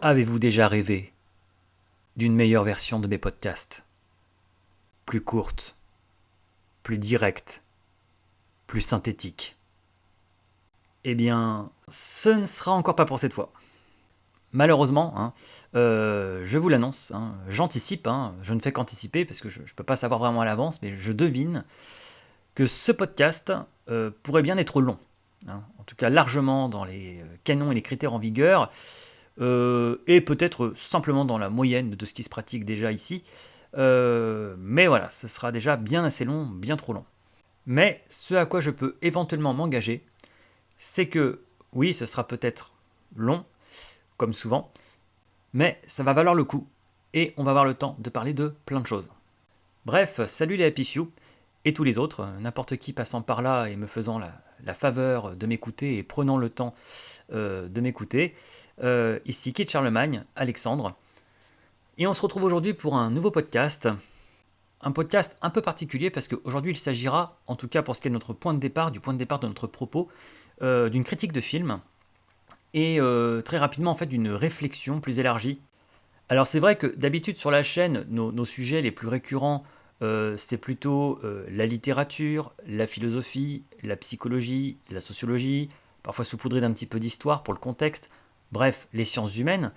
Avez-vous déjà rêvé d'une meilleure version de mes podcasts? Plus courte, plus directe, plus synthétique. Eh bien, ce ne sera encore pas pour cette fois. Malheureusement, je vous l'annonce, j'anticipe, je ne fais qu'anticiper parce que je ne peux pas savoir vraiment à l'avance, mais je devine que ce podcast pourrait bien être long. En tout cas, largement dans les canons et les critères en vigueur, et peut-être simplement dans la moyenne de ce qui se pratique déjà ici. Mais voilà, ce sera déjà bien assez long, bien trop long. Mais ce à quoi je peux éventuellement m'engager, c'est que oui, ce sera peut-être long, comme souvent, mais ça va valoir le coup et on va avoir le temps de parler de plein de choses. Bref, salut les Happy Few et tous les autres, n'importe qui passant par là et me faisant la faveur de m'écouter et prenant le temps de m'écouter. Ici Kit Charlemagne, Alexandre, et on se retrouve aujourd'hui pour un nouveau podcast. Un podcast un peu particulier parce qu'aujourd'hui il s'agira, en tout cas pour ce qui est de notre point de départ, du point de départ de notre propos, d'une critique de film et très rapidement en fait d'une réflexion plus élargie. Alors c'est vrai que d'habitude sur la chaîne, nos sujets les plus récurrents, c'est plutôt la littérature, la philosophie, la psychologie, la sociologie, parfois saupoudré d'un petit peu d'histoire pour le contexte, bref, les sciences humaines.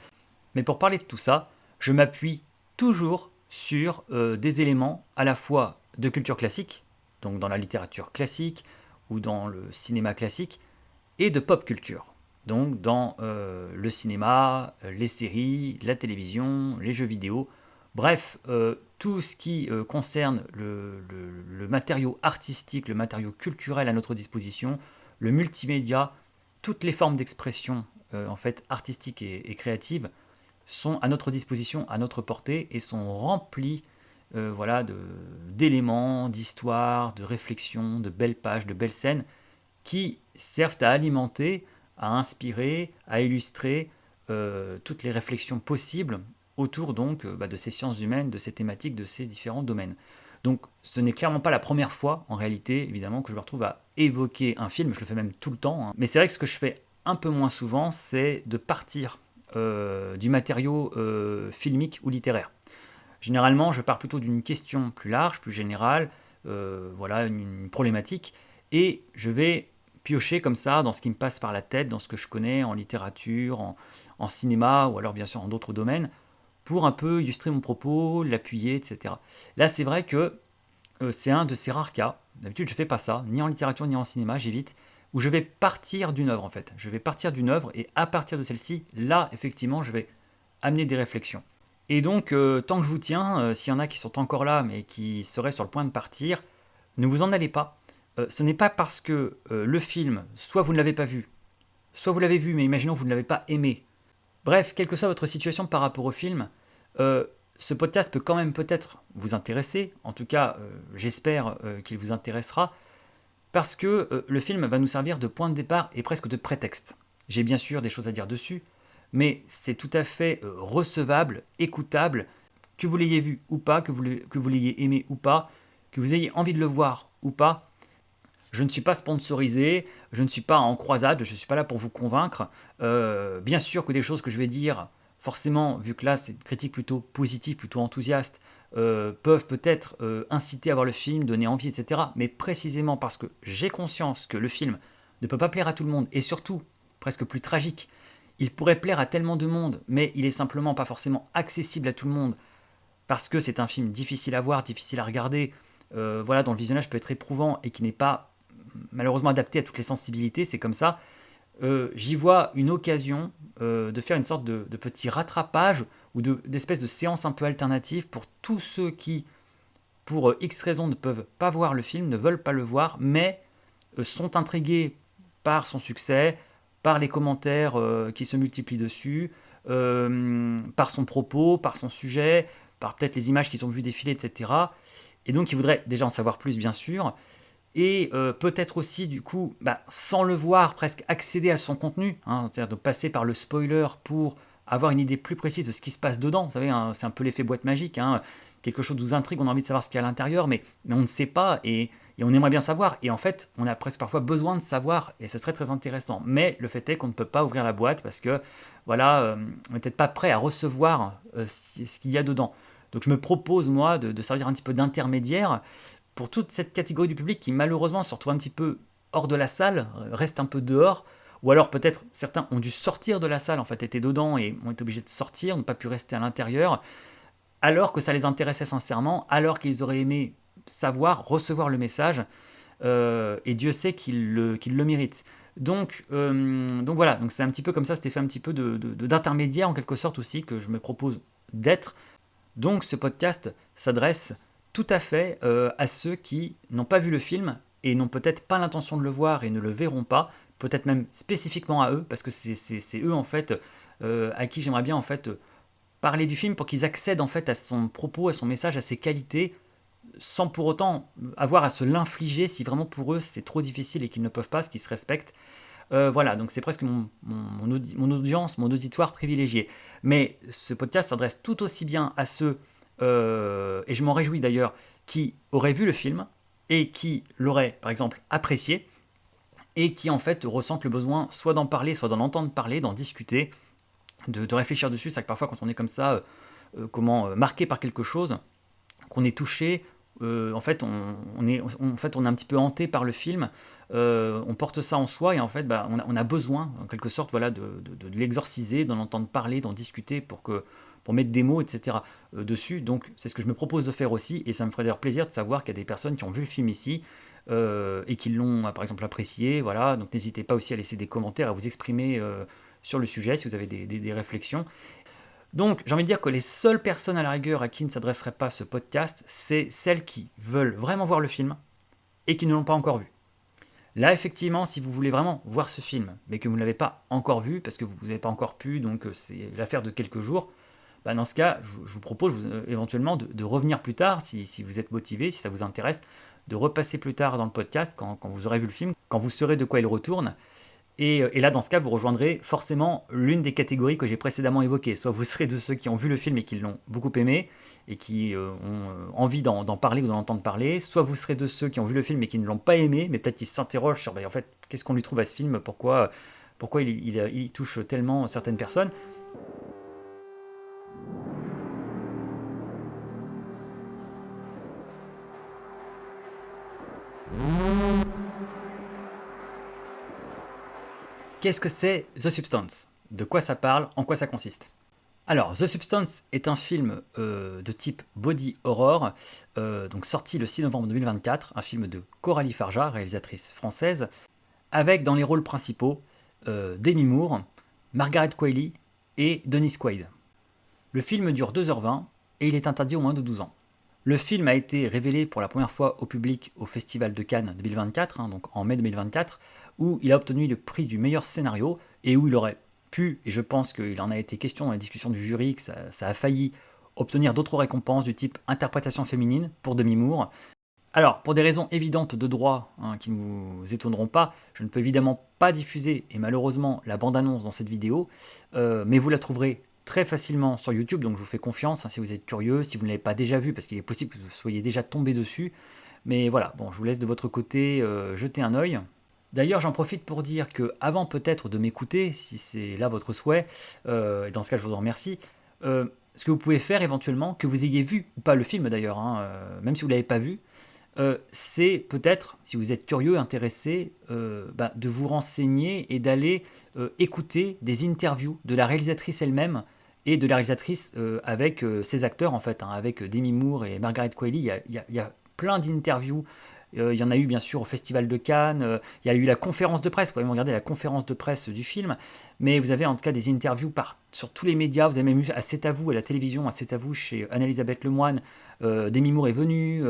Mais pour parler de tout ça, je m'appuie toujours sur des éléments à la fois de culture classique, donc dans la littérature classique ou dans le cinéma classique, et de pop culture, donc dans le cinéma, les séries, la télévision, les jeux vidéo, bref, tout ce qui concerne le matériau artistique, le matériau culturel à notre disposition, le multimédia, toutes les formes d'expression en fait artistique et créative sont à notre disposition, à notre portée, et sont remplis voilà, d'éléments, d'histoires, de réflexions, de belles pages, de belles scènes qui servent à alimenter, à inspirer, à illustrer toutes les réflexions possibles autour donc de ces sciences humaines, de ces thématiques, de ces différents domaines. Donc ce n'est clairement pas la première fois, en réalité, évidemment, que je me retrouve à évoquer un film, je le fais même tout le temps, mais c'est vrai que ce que je fais un peu moins souvent, c'est de partir du matériau filmique ou littéraire. Généralement, je pars plutôt d'une question plus large, plus générale, voilà, une problématique, et je vais piocher comme ça dans ce qui me passe par la tête, dans ce que je connais en littérature, en cinéma, ou alors bien sûr en d'autres domaines, pour un peu illustrer mon propos, l'appuyer, etc. Là, c'est vrai que c'est un de ces rares cas, d'habitude je fais pas ça, ni en littérature ni en cinéma, j'évite, où je vais partir d'une œuvre en fait. Je vais partir d'une œuvre et à partir de celle-ci, là effectivement, je vais amener des réflexions. Et donc, tant que je vous tiens, s'il y en a qui sont encore là mais qui seraient sur le point de partir, ne vous en allez pas. Ce n'est pas parce que le film, soit vous ne l'avez pas vu, soit vous l'avez vu mais imaginons que vous ne l'avez pas aimé. Bref, quelle que soit votre situation par rapport au film, euh, ce podcast peut quand même peut-être vous intéresser. En tout cas, j'espère qu'il vous intéressera parce que le film va nous servir de point de départ et presque de prétexte. J'ai bien sûr des choses à dire dessus, mais c'est tout à fait recevable, écoutable, que vous l'ayez vu ou pas, que vous l'ayez aimé ou pas, que vous ayez envie de le voir ou pas. Je ne suis pas sponsorisé, je ne suis pas en croisade, je ne suis pas là pour vous convaincre. Bien sûr que des choses que je vais dire, forcément, vu que là c'est une critique plutôt positive, plutôt enthousiaste, peuvent peut-être inciter à voir le film, donner envie, etc. Mais précisément parce que j'ai conscience que le film ne peut pas plaire à tout le monde, et surtout, presque plus tragique, il pourrait plaire à tellement de monde, mais il est simplement pas forcément accessible à tout le monde, parce que c'est un film difficile à voir, difficile à regarder, voilà, dont le visionnage peut être éprouvant et qui n'est pas malheureusement adapté à toutes les sensibilités, c'est comme ça. J'y vois une occasion de faire une sorte de petit rattrapage ou d'espèce de séance un peu alternative pour tous ceux qui, pour X raisons, ne peuvent pas voir le film, ne veulent pas le voir, mais sont intrigués par son succès, par les commentaires qui se multiplient dessus, par son propos, par son sujet, par peut-être les images qu'ils ont vues défiler, etc. Et donc ils voudraient déjà en savoir plus, bien sûr, et peut-être aussi du coup, sans le voir, presque accéder à son contenu, c'est-à-dire de passer par le spoiler pour avoir une idée plus précise de ce qui se passe dedans. Vous savez, c'est un peu l'effet boîte magique, quelque chose nous intrigue, on a envie de savoir ce qu'il y a à l'intérieur, mais on ne sait pas, et Et on aimerait bien savoir, et en fait, on a presque parfois besoin de savoir, et ce serait très intéressant. Mais le fait est qu'on ne peut pas ouvrir la boîte parce que, voilà, on n'est peut-être pas prêt à recevoir ce qu'il y a dedans. Donc je me propose, moi, de servir un petit peu d'intermédiaire pour toute cette catégorie du public qui, malheureusement, se retrouve un petit peu hors de la salle, reste un peu dehors, ou alors peut-être certains ont dû sortir de la salle, en fait, étaient dedans et ont été obligés de sortir, n'ont pas pu rester à l'intérieur, alors que ça les intéressait sincèrement, alors qu'ils auraient aimé savoir, recevoir le message, et Dieu sait qu'ils le méritent. Donc voilà, donc c'est un petit peu comme ça, c'était fait un petit peu d'intermédiaire en quelque sorte aussi que je me propose d'être. Donc ce podcast s'adresse tout à fait à ceux qui n'ont pas vu le film et n'ont peut-être pas l'intention de le voir et ne le verront pas, peut-être même spécifiquement à eux, parce que c'est eux en fait à qui j'aimerais bien en fait parler du film pour qu'ils accèdent en fait à son propos, à son message, à ses qualités, sans pour autant avoir à se l'infliger si vraiment pour eux c'est trop difficile et qu'ils ne peuvent pas, ce qui se respecte. Voilà, donc c'est presque mon audience, mon auditoire privilégié. Mais ce podcast s'adresse tout aussi bien à ceux, et je m'en réjouis d'ailleurs, qui auraient vu le film et qui l'auraient par exemple apprécié et qui en fait ressentent le besoin soit d'en parler, soit d'en entendre parler, d'en discuter, de réfléchir dessus. C'est que parfois quand on est comme ça, marqué par quelque chose, qu'on est touché, en fait, on est un petit peu hanté par le film, on porte ça en soi et en fait, bah, on a besoin, en quelque sorte, voilà, de l'exorciser, d'en entendre parler, d'en discuter pour mettre des mots, etc. Dessus. Donc, c'est ce que je me propose de faire aussi et ça me ferait d'ailleurs plaisir de savoir qu'il y a des personnes qui ont vu le film ici et qui l'ont, par exemple, apprécié. Voilà. Donc, n'hésitez pas aussi à laisser des commentaires, à vous exprimer sur le sujet si vous avez des réflexions. Donc, j'ai envie de dire que les seules personnes à la rigueur à qui ne s'adresserait pas ce podcast, c'est celles qui veulent vraiment voir le film et qui ne l'ont pas encore vu. Là, effectivement, si vous voulez vraiment voir ce film, mais que vous ne l'avez pas encore vu, parce que vous n'avez pas encore pu, donc c'est l'affaire de quelques jours, bah dans ce cas, je vous propose éventuellement de revenir plus tard, si vous êtes motivé, si ça vous intéresse, de repasser plus tard dans le podcast, quand vous aurez vu le film, quand vous saurez de quoi il retourne, et là, dans ce cas, vous rejoindrez forcément l'une des catégories que j'ai précédemment évoquées. Soit vous serez de ceux qui ont vu le film et qui l'ont beaucoup aimé et qui ont envie d'en parler ou d'en entendre parler. Soit vous serez de ceux qui ont vu le film et qui ne l'ont pas aimé, mais peut-être qui s'interrogent sur en fait, qu'est-ce qu'on lui trouve à ce film, pourquoi il touche tellement certaines personnes. Qu'est-ce que c'est The Substance? De quoi ça parle? En quoi ça consiste? Alors, The Substance est un film de type body horror, donc sorti le 6 novembre 2024, un film de Coralie Farja, réalisatrice française, avec dans les rôles principaux Demi Moore, Margaret Qualley et Dennis Quaid. Le film dure 2h20 et il est interdit aux moins de 12 ans. Le film a été révélé pour la première fois au public au Festival de Cannes 2024, donc en mai 2024, où il a obtenu le prix du meilleur scénario et où il aurait pu, et je pense qu'il en a été question dans la discussion du jury, que ça a failli obtenir d'autres récompenses du type interprétation féminine pour Demi Moore. Alors, pour des raisons évidentes de droit, qui ne vous étonneront pas, je ne peux évidemment pas diffuser, et malheureusement, la bande-annonce dans cette vidéo, mais vous la trouverez très facilement sur YouTube, donc je vous fais confiance si vous êtes curieux, si vous ne l'avez pas déjà vu, parce qu'il est possible que vous soyez déjà tombé dessus. Mais voilà, bon, je vous laisse de votre côté jeter un œil. D'ailleurs, j'en profite pour dire que avant peut-être de m'écouter, si c'est là votre souhait, et dans ce cas je vous en remercie, ce que vous pouvez faire éventuellement, que vous ayez vu ou pas le film d'ailleurs, même si vous ne l'avez pas vu, c'est peut-être, si vous êtes curieux, intéressé, de vous renseigner et d'aller écouter des interviews de la réalisatrice elle-même et de la réalisatrice avec ses acteurs en fait, avec Demi Moore et Margaret Qualley. Il y a plein d'interviews. Il y en a eu bien sûr au Festival de Cannes, il y a eu la conférence de presse, vous pouvez même regarder la conférence de presse du film, mais vous avez en tout cas des interviews sur tous les médias, vous avez même eu à C'est à vous, à la télévision, à C'est à vous chez Anne-Elisabeth Lemoine, Demi Moore est venue,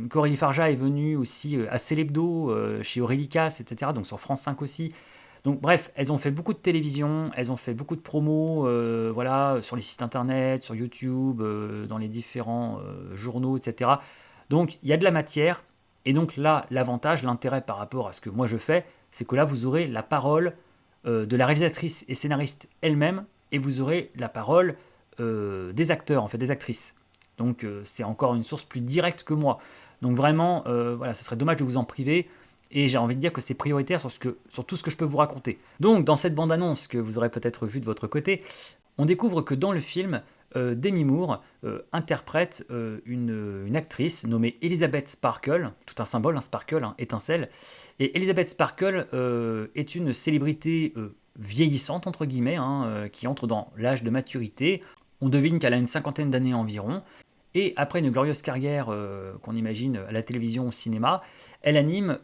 Coralie Farja est venue aussi à Célébdo, chez Aurélie Casse, etc., donc sur France 5 aussi. Donc bref, elles ont fait beaucoup de télévision, elles ont fait beaucoup de promos, voilà, sur les sites internet, sur YouTube, dans les différents journaux, etc. Donc il y a de la matière, et donc là, l'avantage, l'intérêt par rapport à ce que moi je fais, c'est que là, vous aurez la parole de la réalisatrice et scénariste elle-même, et vous aurez la parole des acteurs, en fait, des actrices. Donc c'est encore une source plus directe que moi. Donc vraiment, voilà, ce serait dommage de vous en priver. Et j'ai envie de dire que c'est prioritaire sur tout ce que je peux vous raconter. Donc dans cette bande-annonce que vous aurez peut-être vue de votre côté, on découvre que dans le film, Demi Moore interprète une actrice nommée Elizabeth Sparkle, tout un symbole, un sparkle, hein, étincelle. Et Elizabeth Sparkle est une célébrité vieillissante, entre guillemets, hein, qui entre dans l'âge de maturité. On devine qu'elle a une cinquantaine d'années environ. Et après une glorieuse carrière qu'on imagine à la télévision, au cinéma, elle anime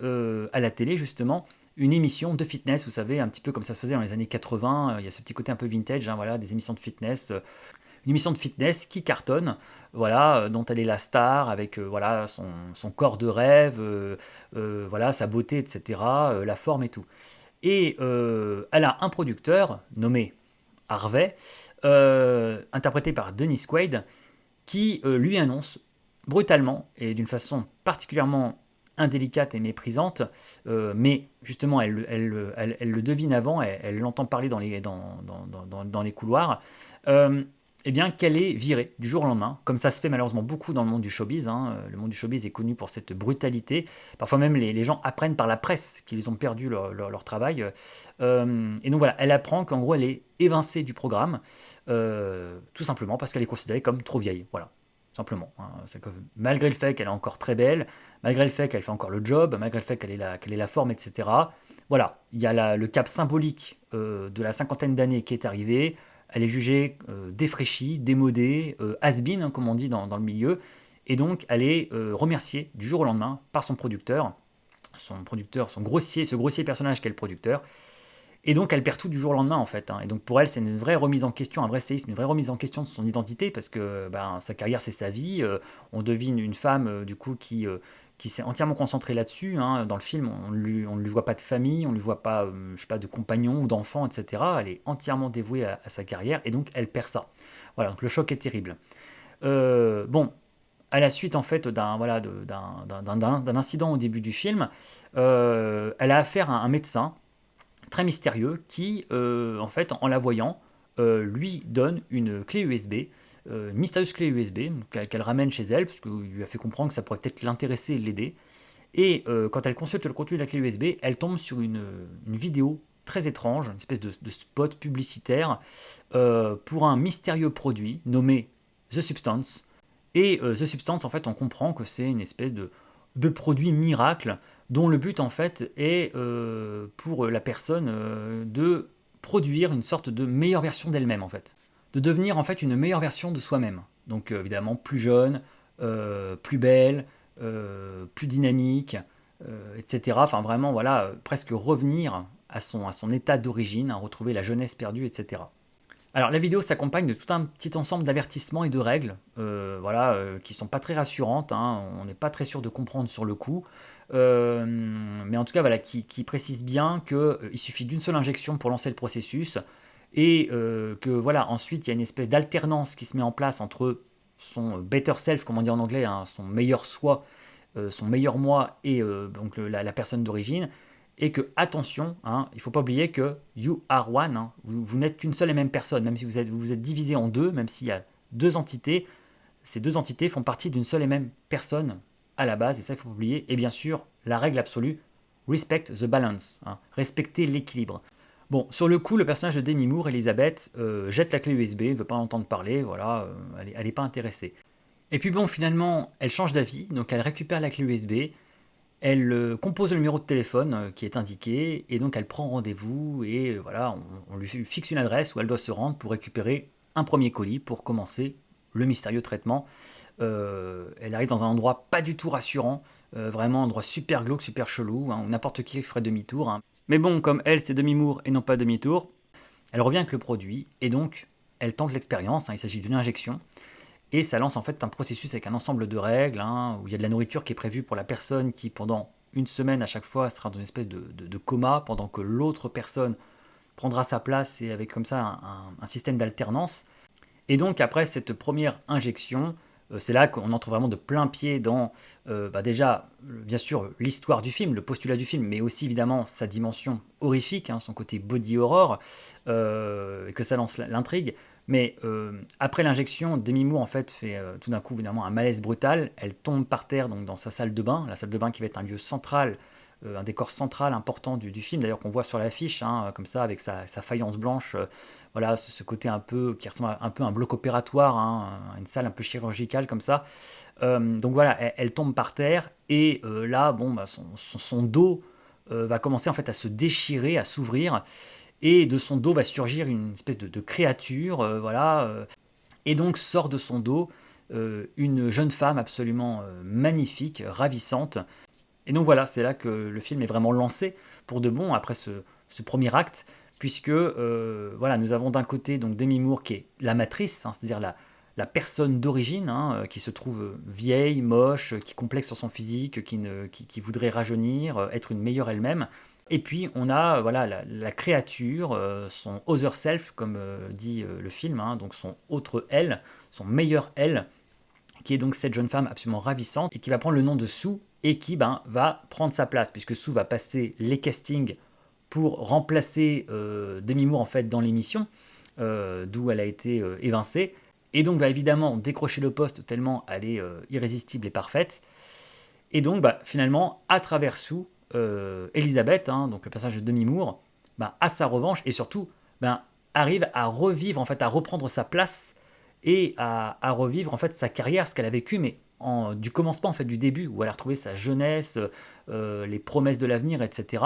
à la télé justement une émission de fitness, vous savez, un petit peu comme ça se faisait dans les années 80, il y a ce petit côté un peu vintage, hein, voilà, des émissions de fitness, une émission de fitness qui cartonne, voilà, dont elle est la star avec voilà, son corps de rêve, voilà, sa beauté, etc., la forme et tout. Et elle a un producteur nommé Harvey, interprété par Dennis Quaid, qui lui annonce brutalement et d'une façon particulièrement indélicate et méprisante, mais justement elle le devine avant, elle l'entend parler dans les couloirs, eh bien qu'elle est virée du jour au lendemain, comme ça se fait malheureusement beaucoup dans le monde du showbiz, hein. Le monde du showbiz est connu pour cette brutalité, parfois même les gens apprennent par la presse qu'ils ont perdu leur travail, et donc voilà, elle apprend qu'en gros elle est évincée du programme, tout simplement parce qu'elle est considérée comme trop vieille, voilà. Simplement, hein. C'est que malgré le fait qu'elle est encore très belle, malgré le fait qu'elle fait encore le job, malgré le fait qu'elle ait la forme, etc. Voilà, il y a le cap symbolique de la cinquantaine d'années qui est arrivé. Elle est jugée défraîchie, démodée, has-been, hein, comme on dit dans le milieu. Et donc, elle est remerciée du jour au lendemain par son producteur, ce grossier personnage qu'est le producteur. Et donc, elle perd tout du jour au lendemain, en fait, hein. Et donc, pour elle, c'est une vraie remise en question, un vrai séisme, une vraie remise en question de son identité, parce que ben, sa carrière, c'est sa vie. On devine une femme, du coup, qui s'est entièrement concentrée là-dessus, hein. Dans le film, on ne lui voit pas de famille, on ne lui voit pas, je sais pas, de compagnon ou d'enfant, etc. Elle est entièrement dévouée à sa carrière, et donc, elle perd ça. Voilà, donc le choc est terrible. Bon, à la suite en fait d'un voilà, d'un incident au début du film, elle a affaire à un médecin très mystérieux qui, en fait, en la voyant, lui donne une clé USB, une mystérieuse clé USB qu'elle ramène chez elle, parce qu'il lui a fait comprendre que ça pourrait peut-être l'intéresser et l'aider. Et quand elle consulte le contenu de la clé USB, elle tombe sur une vidéo très étrange, une espèce de spot publicitaire pour un mystérieux produit nommé The Substance. Et The Substance, en fait, on comprend que c'est une espèce de produit miracle dont le but, en fait, est pour la personne de produire une sorte de meilleure version d'elle-même, en fait. De devenir, en fait, une meilleure version de soi-même. Donc, évidemment, plus jeune, plus belle, plus dynamique, etc. Enfin, vraiment, voilà, presque revenir à son état d'origine, à retrouver la jeunesse perdue, etc. Alors la vidéo s'accompagne de tout un petit ensemble d'avertissements et de règles, voilà, qui sont pas très rassurantes, hein, on n'est pas très sûr de comprendre sur le coup, mais en tout cas voilà, qui précise bien qu'il suffit d'une seule injection pour lancer le processus, et que voilà, ensuite il y a une espèce d'alternance qui se met en place entre son better self, comme on dit en anglais, hein, son meilleur soi, son meilleur moi et donc la personne d'origine, et que, attention, hein, il ne faut pas oublier que you are one, hein, vous n'êtes qu'une seule et même personne, même si vous êtes divisé en deux, même s'il y a deux entités, ces deux entités font partie d'une seule et même personne à la base, et ça il faut pas oublier, et bien sûr, la règle absolue, respect the balance, hein, respecter l'équilibre. Bon, sur le coup, le personnage de Demi Moore, Elisabeth, jette la clé USB, ne veut pas en entendre parler, voilà, elle est pas intéressée. Et puis bon, finalement, elle change d'avis, donc elle récupère la clé USB, elle compose le numéro de téléphone qui est indiqué, et donc elle prend rendez-vous, et voilà, on lui fixe une adresse où elle doit se rendre pour récupérer un premier colis pour commencer le mystérieux traitement. Elle arrive dans un endroit pas du tout rassurant, vraiment un endroit super glauque, super chelou, hein, où n'importe qui ferait demi-tour, hein. Mais bon, comme elle c'est demi-mour et non pas demi-tour, elle revient avec le produit, et donc elle tente l'expérience, hein, il s'agit d'une injection. Et ça lance en fait un processus avec un ensemble de règles, hein, où il y a de la nourriture qui est prévue pour la personne qui, pendant une semaine à chaque fois, sera dans une espèce de coma, pendant que l'autre personne prendra sa place, et avec comme ça un système d'alternance. Et donc après cette première injection, C'est là qu'on entre vraiment de plein pied dans, déjà, bien sûr, l'histoire du film, le postulat du film, mais aussi évidemment sa dimension horrifique, hein, son côté body horror, et que ça lance l'intrigue. Mais après l'injection, Demi Moore en fait fait tout d'un coup évidemment un malaise brutal. Elle tombe par terre donc dans sa salle de bain, la salle de bain qui va être un lieu central, un décor central important du film, d'ailleurs qu'on voit sur l'affiche, hein, comme ça avec sa faïence blanche. Voilà, ce côté un peu qui ressemble un peu à un bloc opératoire, hein, une salle un peu chirurgicale comme ça. Donc voilà, elle tombe par terre et là, bon, bah, son dos va commencer en fait à se déchirer, à s'ouvrir, et de son dos va surgir une espèce de créature, voilà, et donc sort de son dos une jeune femme absolument magnifique, ravissante. Et donc voilà, c'est là que le film est vraiment lancé pour de bon après ce premier acte, puisque voilà, nous avons d'un côté donc Demi Moore qui est la matrice, hein, c'est-à-dire la personne d'origine, hein, qui se trouve vieille, moche, qui complexe sur son physique, qui voudrait rajeunir, être une meilleure elle-même. Et puis on a voilà la créature, son other self, comme dit le film, hein, donc son autre elle, son meilleur elle, qui est donc cette jeune femme absolument ravissante et qui va prendre le nom de Sue et qui va prendre sa place, puisque Sue va passer les castings pour remplacer Demi Moore en fait dans l'émission, d'où elle a été évincée, et donc va évidemment décrocher le poste tellement elle est irrésistible et parfaite. Et donc finalement, à travers Sue, Elisabeth, hein, donc le personnage de Demi Moore, a sa revanche et surtout arrive à revivre, en fait, à reprendre sa place et à revivre en fait sa carrière, ce qu'elle a vécu, mais du commencement, en fait, du début, où elle a retrouvé sa jeunesse, les promesses de l'avenir, etc.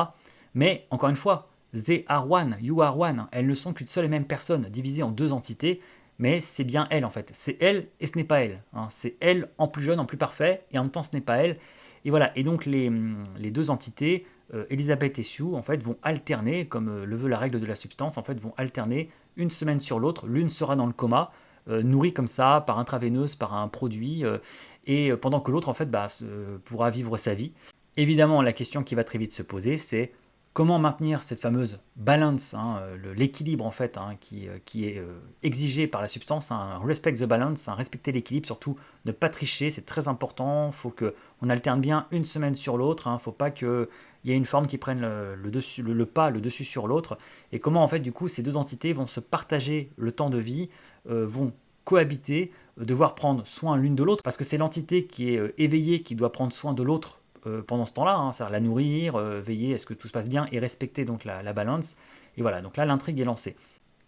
Mais encore une fois, they are one, you are one. Elles ne sont qu'une seule et même personne, divisée en deux entités, mais c'est bien elle en fait. C'est elle et ce n'est pas elle, hein. C'est elle en plus jeune, en plus parfait, et en même temps ce n'est pas elle. Et voilà. Et donc les deux entités, Elisabeth et Sue, en fait, vont alterner, comme le veut la règle de la substance, en fait, vont alterner une semaine sur l'autre. L'une sera dans le coma, nourrie comme ça par intraveineuse, par un produit, et pendant que l'autre en fait pourra vivre sa vie. Évidemment, la question qui va très vite se poser, c'est comment maintenir cette fameuse balance, hein, l'équilibre en fait, hein, qui est exigé par la substance, hein, respect the balance, hein, respecter l'équilibre, surtout ne pas tricher, c'est très important. Il faut qu'on alterne bien une semaine sur l'autre, il ne faut pas qu'il y ait une forme qui prenne le dessus, le dessus sur l'autre. Et comment en fait du coup ces deux entités vont se partager le temps de vie, vont cohabiter, devoir prendre soin l'une de l'autre, parce que c'est l'entité qui est éveillée qui doit prendre soin de l'autre pendant ce temps-là, hein, c'est-à-dire la nourrir, veiller à ce que tout se passe bien et respecter donc la balance. Et voilà, donc là l'intrigue est lancée.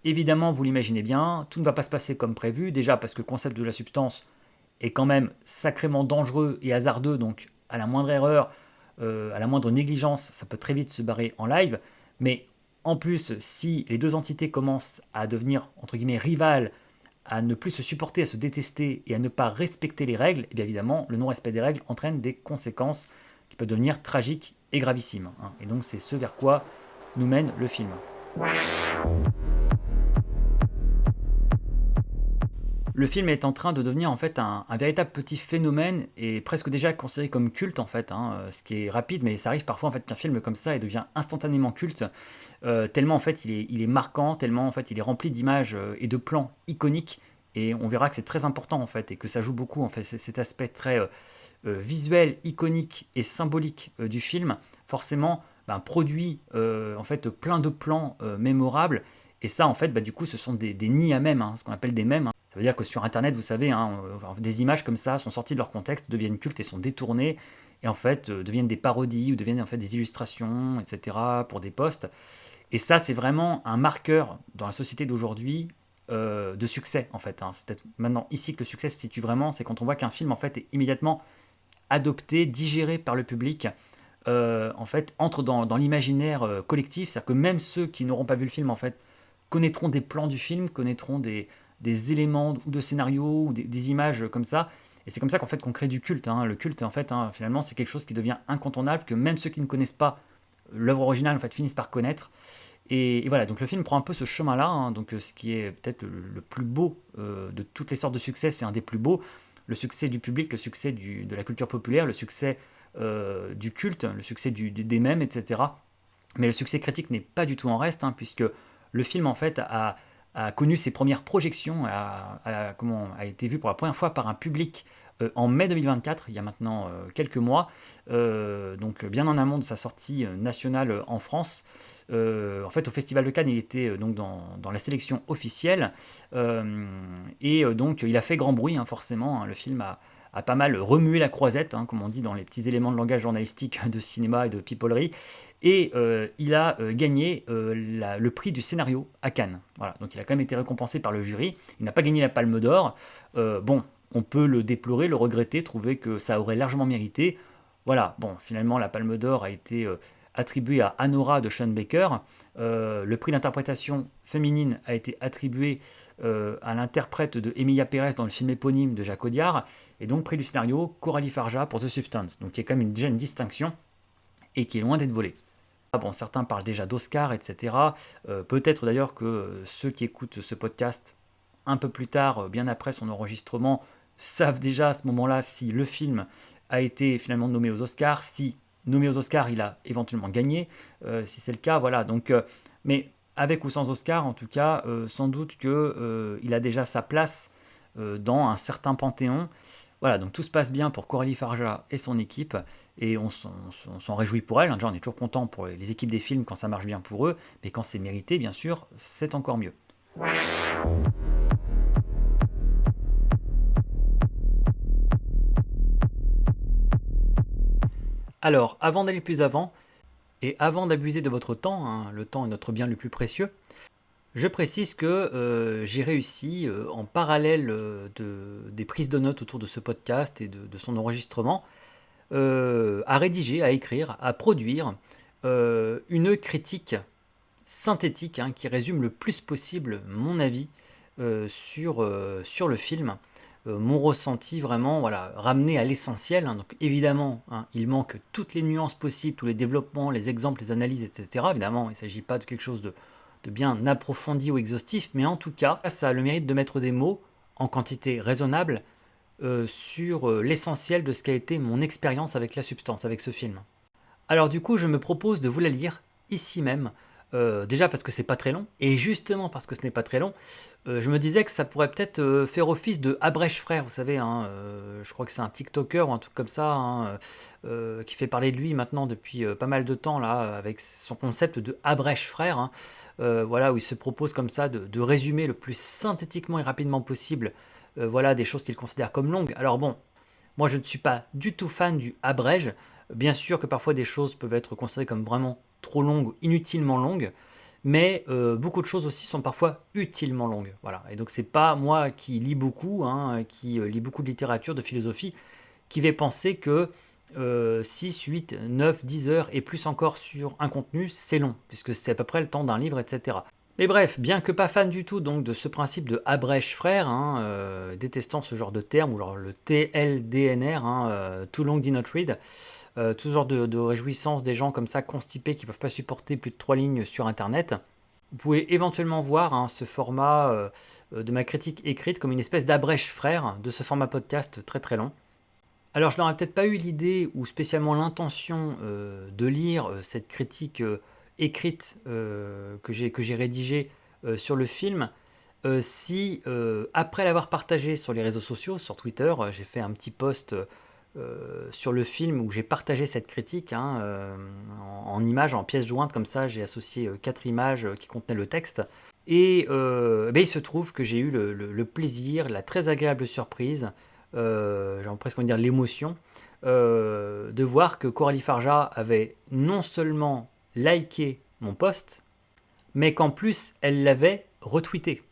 Évidemment, vous l'imaginez bien, tout ne va pas se passer comme prévu, déjà parce que le concept de la substance est quand même sacrément dangereux et hasardeux, donc à la moindre erreur, à la moindre négligence, ça peut très vite se barrer en live. Mais en plus, si les deux entités commencent à devenir, entre guillemets, rivales, à ne plus se supporter, à se détester et à ne pas respecter les règles, et bien évidemment, le non-respect des règles entraîne des conséquences qui peuvent devenir tragiques et gravissimes, hein. Et donc c'est ce vers quoi nous mène le film. Le film est en train de devenir en fait un véritable petit phénomène et presque déjà considéré comme culte en fait, hein, ce qui est rapide, mais ça arrive parfois en fait qu'un film comme ça il devient instantanément culte, tellement en fait il est marquant, tellement en fait il est rempli d'images et de plans iconiques, et on verra que c'est très important en fait et que ça joue beaucoup en fait cet aspect très visuel, iconique et symbolique du film, forcément produit en fait plein de plans mémorables. Et ça en fait du coup ce sont des nids à mèmes, hein, ce qu'on appelle des mèmes, hein. Ça veut dire que sur internet vous savez, hein, des images comme ça sont sorties de leur contexte, deviennent cultes et sont détournées, et en fait deviennent des parodies ou deviennent en fait des illustrations, etc. pour des posts. Et ça c'est vraiment un marqueur dans la société d'aujourd'hui de succès en fait, hein. C'est peut-être maintenant ici que le succès se situe vraiment, c'est quand on voit qu'un film en fait est immédiatement adopté, digéré par le public, en fait, entre dans l'imaginaire collectif. C'est-à-dire que même ceux qui n'auront pas vu le film, en fait, connaîtront des plans du film, connaîtront des éléments ou de scénarios ou des images comme ça. Et c'est comme ça qu'en fait qu'on crée du culte, hein. Le culte, en fait, hein, finalement, c'est quelque chose qui devient incontournable, que même ceux qui ne connaissent pas l'œuvre originale, en fait, finissent par connaître. Et voilà, donc le film prend un peu ce chemin-là, hein, donc ce qui est peut-être le plus beau de toutes les sortes de succès, c'est un des plus beaux. Le succès du public, le succès de la culture populaire, le succès du culte, le succès des mèmes, etc. Mais le succès critique n'est pas du tout en reste, hein, puisque le film en fait a a connu ses premières projections, a été vu pour la première fois par un public en mai 2024, il y a maintenant quelques mois, donc bien en amont de sa sortie nationale en France. En fait, au Festival de Cannes, il était donc dans la sélection officielle, donc il a fait grand bruit, hein, forcément, hein. Le film a pas mal remué la croisette, hein, comme on dit dans les petits éléments de langage journalistique de cinéma et de pipolerie. Et il a gagné le prix du scénario à Cannes. Voilà, donc il a quand même été récompensé par le jury. Il n'a pas gagné la Palme d'Or. Bon, on peut le déplorer, le regretter, trouver que ça aurait largement mérité. Voilà, bon, finalement, la Palme d'Or a été attribuée à Anora de Sean Baker. Le prix d'interprétation féminine a été attribué à l'interprète de Emilia Pérez dans le film éponyme de Jacques Audiard. Et donc, prix du scénario, Coralie Farja pour The Substance. Donc, il y a quand même déjà une distinction et qui est loin d'être volée. Bon, certains parlent déjà d'Oscar, etc. Peut-être d'ailleurs que ceux qui écoutent ce podcast un peu plus tard, bien après son enregistrement, savent déjà à ce moment-là si le film a été finalement nommé aux Oscars, si nommé aux Oscars il a éventuellement gagné, si c'est le cas, voilà. Donc, mais avec ou sans Oscar, en tout cas, sans doute qu'il a déjà sa place dans un certain panthéon. Voilà, donc tout se passe bien pour Coralie Farja et son équipe, et on s'en réjouit pour elle. Déjà, on est toujours content pour les équipes des films quand ça marche bien pour eux, mais quand c'est mérité, bien sûr, c'est encore mieux. Alors, avant d'aller plus avant, et avant d'abuser de votre temps, hein, le temps est notre bien le plus précieux, je précise que j'ai réussi, en parallèle des prises de notes autour de ce podcast et de son enregistrement, à rédiger, à écrire, à produire une critique synthétique, hein, qui résume le plus possible mon avis sur le film, mon ressenti vraiment, voilà, ramené à l'essentiel, hein. Donc évidemment, hein, il manque toutes les nuances possibles, tous les développements, les exemples, les analyses, etc. Évidemment, il ne s'agit pas de quelque chose de bien approfondi ou exhaustif, mais en tout cas, ça a le mérite de mettre des mots en quantité raisonnable sur l'essentiel de ce qu'a été mon expérience avec La Substance, avec ce film. Alors du coup, je me propose de vous la lire ici même, déjà parce que c'est pas très long, et justement parce que ce n'est pas très long, je me disais que ça pourrait peut-être faire office de Abrèche Frère, vous savez, hein, je crois que c'est un TikToker ou un truc comme ça, hein, qui fait parler de lui maintenant depuis pas mal de temps, là, avec son concept de Abrèche Frère, hein, voilà, où il se propose comme ça de résumer le plus synthétiquement et rapidement possible, voilà, des choses qu'il considère comme longues. Alors bon, moi je ne suis pas du tout fan du abrège. Bien sûr que parfois des choses peuvent être considérées comme vraiment trop longues, inutilement longues, mais beaucoup de choses aussi sont parfois utilement longues. Voilà. Et donc c'est pas moi qui lis beaucoup, hein, qui lis beaucoup de littérature, de philosophie, qui vais penser que 6, 8, 9, 10 heures et plus encore sur un contenu, c'est long, puisque c'est à peu près le temps d'un livre, etc. Mais bref, bien que pas fan du tout donc de ce principe de abrège frère, hein, détestant ce genre de terme, ou genre le TLDNR, hein, Too Long Did Not Read, tout ce genre de réjouissance des gens comme ça constipés qui ne peuvent pas supporter plus de 3 lignes sur Internet. Vous pouvez éventuellement voir, hein, ce format de ma critique écrite comme une espèce d'abrège frère de ce format podcast très très long. Alors je n'aurais peut-être pas eu l'idée ou spécialement l'intention de lire cette critique écrite que j'ai rédigée sur le film, si après l'avoir partagé sur les réseaux sociaux, sur Twitter, j'ai fait un petit post sur le film où j'ai partagé cette critique, hein, en images, en pièces jointes comme ça, j'ai associé 4 images qui contenaient le texte. Et ben, il se trouve que j'ai eu le plaisir, la très agréable surprise, j'ai presque envie de dire l'émotion, de voir que Coralie Farja avait non seulement liké mon post, mais qu'en plus elle l'avait retweeté.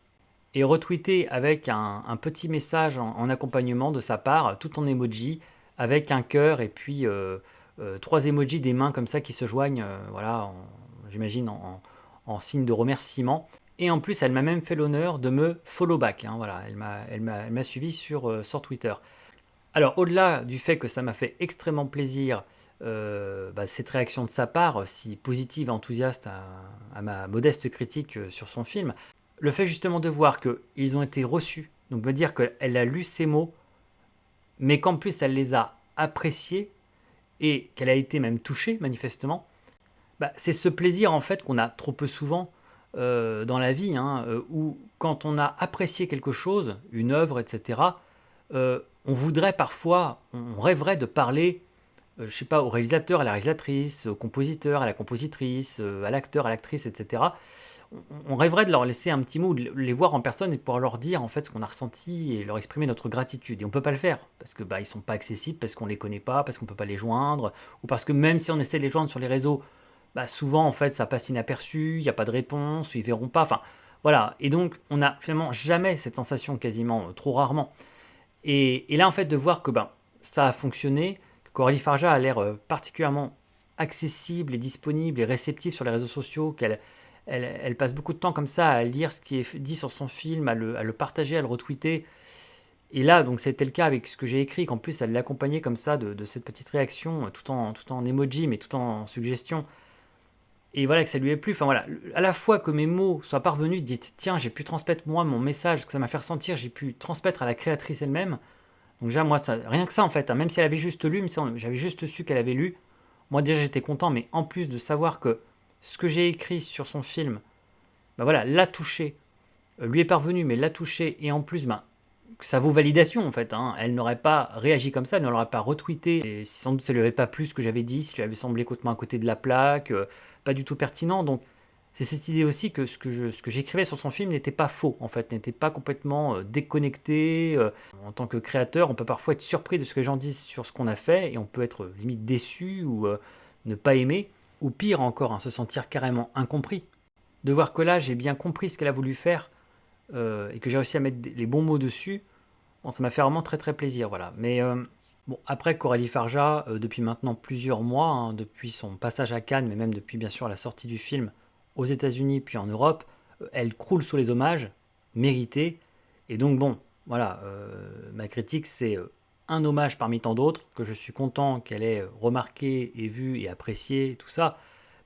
Et retweeté avec un petit message en accompagnement de sa part, tout en emoji, avec un cœur et puis 3 emojis des mains comme ça qui se joignent, voilà, j'imagine en signe de remerciement. Et en plus, elle m'a même fait l'honneur de me follow back, hein, voilà, elle m'a suivi sur Twitter. Alors, au-delà du fait que ça m'a fait extrêmement plaisir, cette réaction de sa part, si positive et enthousiaste à ma modeste critique sur son film, le fait justement de voir qu'ils ont été reçus, donc me dire qu'elle a lu ces mots, mais qu'en plus elle les a appréciés et qu'elle a été même touchée manifestement, c'est ce plaisir en fait qu'on a trop peu souvent dans la vie, hein, où quand on a apprécié quelque chose, une œuvre, etc., on voudrait parfois, on rêverait de parler, je sais pas, au réalisateur, à la réalisatrice, au compositeur, à la compositrice, à l'acteur, à l'actrice, etc. On rêverait de leur laisser un petit mot, de les voir en personne et pouvoir leur dire en fait ce qu'on a ressenti et leur exprimer notre gratitude. Et on peut pas le faire parce que bah, ils sont pas accessibles, parce qu'on les connaît pas, parce qu'on peut pas les joindre, ou parce que même si on essaie de les joindre sur les réseaux, bah, souvent en fait ça passe inaperçu, il n'y a pas de réponse, ou ils verront pas. Enfin voilà. Et donc on a finalement jamais cette sensation, quasiment trop rarement. Et là en fait de voir que ben ça a fonctionné, que Coralie Farja a l'air particulièrement accessible et disponible et réceptive sur les réseaux sociaux, qu'elle passe beaucoup de temps comme ça à lire ce qui est dit sur son film, à le partager, à le retweeter. Et là, donc c'était le cas avec ce que j'ai écrit, qu'en plus elle l'accompagnait comme ça de cette petite réaction, tout en emoji, mais tout en suggestion. Et voilà, que ça lui ait plu. Enfin voilà, à la fois que mes mots soient parvenus, dit tiens, j'ai pu transmettre moi mon message, que ça m'a fait ressentir, j'ai pu transmettre à la créatrice elle-même. Donc déjà, moi, ça, rien que ça en fait, hein, même si elle avait juste lu, mais j'avais juste su qu'elle avait lu, moi déjà j'étais content, mais en plus de savoir que ce que j'ai écrit sur son film, bah voilà, l'a touché, lui est parvenu, mais l'a touché, et en plus, bah, ça vaut validation en fait. Hein. Elle n'aurait pas réagi comme ça, elle ne l'aurait pas retweeté, et sans doute ça lui avait pas plu ce que j'avais dit, ça lui avait semblé complètement à côté de la plaque, pas du tout pertinent. Donc c'est cette idée aussi que ce que j'écrivais sur son film n'était pas faux en fait, n'était pas complètement déconnecté. En tant que créateur, on peut parfois être surpris de ce que les gens disent sur ce qu'on a fait, et on peut être limite déçu ou ne pas aimer, ou pire encore, hein, se sentir carrément incompris. De voir que là, j'ai bien compris ce qu'elle a voulu faire et que j'ai réussi à mettre les bons mots dessus, bon, ça m'a fait vraiment très très plaisir. Voilà. Mais bon, après, Coralie Farja, depuis maintenant plusieurs mois, hein, depuis son passage à Cannes, mais même depuis bien sûr la sortie du film aux États-Unis puis en Europe, elle croule sous les hommages, mérités. Et donc, bon, voilà, ma critique, c'est un hommage parmi tant d'autres, que je suis content qu'elle ait remarqué et vu et apprécié, tout ça.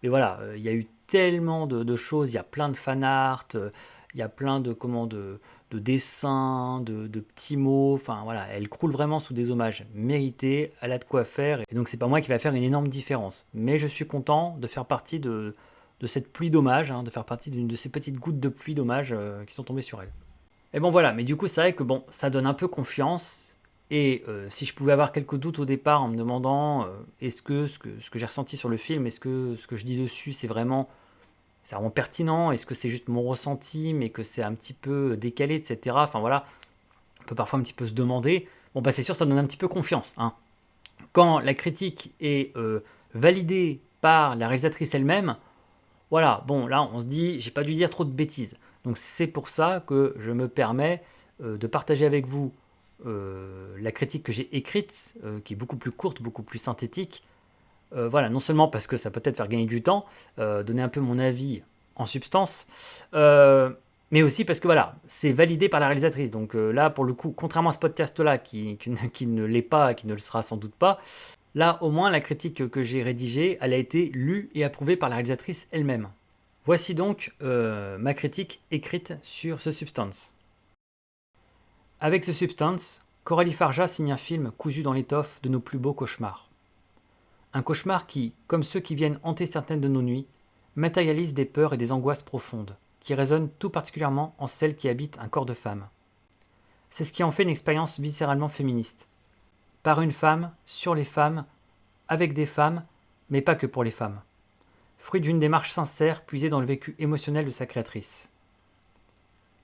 Mais voilà, il y a eu tellement de choses, il y a plein de fan art, il y a plein de dessins, de petits mots, enfin voilà, elle croule vraiment sous des hommages mérités, elle a de quoi faire, et donc c'est pas moi qui va faire une énorme différence. Mais je suis content de faire partie de cette pluie d'hommages, hein, de faire partie d'une de ces petites gouttes de pluie d'hommages qui sont tombées sur elle. Et bon voilà, mais du coup c'est vrai que bon, ça donne un peu confiance. Et si je pouvais avoir quelques doutes au départ en me demandant est-ce que ce que j'ai ressenti sur le film, est-ce que ce que je dis dessus c'est vraiment pertinent, est-ce que c'est juste mon ressenti mais que c'est un petit peu décalé, etc. Enfin voilà, on peut parfois un petit peu se demander. Bon bah c'est sûr, ça donne un petit peu confiance. Hein. Quand la critique est validée par la réalisatrice elle-même, voilà, bon, là, on se dit, j'ai pas dû dire trop de bêtises. Donc, c'est pour ça que je me permets de partager avec vous la critique que j'ai écrite, qui est beaucoup plus courte, beaucoup plus synthétique. Voilà, non seulement parce que ça peut être faire gagner du temps, donner un peu mon avis en substance, euh, mais aussi parce que voilà, c'est validé par la réalisatrice. Donc là, pour le coup, contrairement à ce podcast-là, qui ne l'est pas, qui ne le sera sans doute pas, là, au moins, la critique que j'ai rédigée, elle a été lue et approuvée par la réalisatrice elle-même. Voici donc ma critique écrite sur The Substance. Avec The Substance, Coralie Farja signe un film cousu dans l'étoffe de nos plus beaux cauchemars. Un cauchemar qui, comme ceux qui viennent hanter certaines de nos nuits, matérialise des peurs et des angoisses profondes, qui résonnent tout particulièrement en celles qui habitent un corps de femme. C'est ce qui en fait une expérience viscéralement féministe. Par une femme, sur les femmes, avec des femmes, mais pas que pour les femmes. Fruit d'une démarche sincère puisée dans le vécu émotionnel de sa créatrice.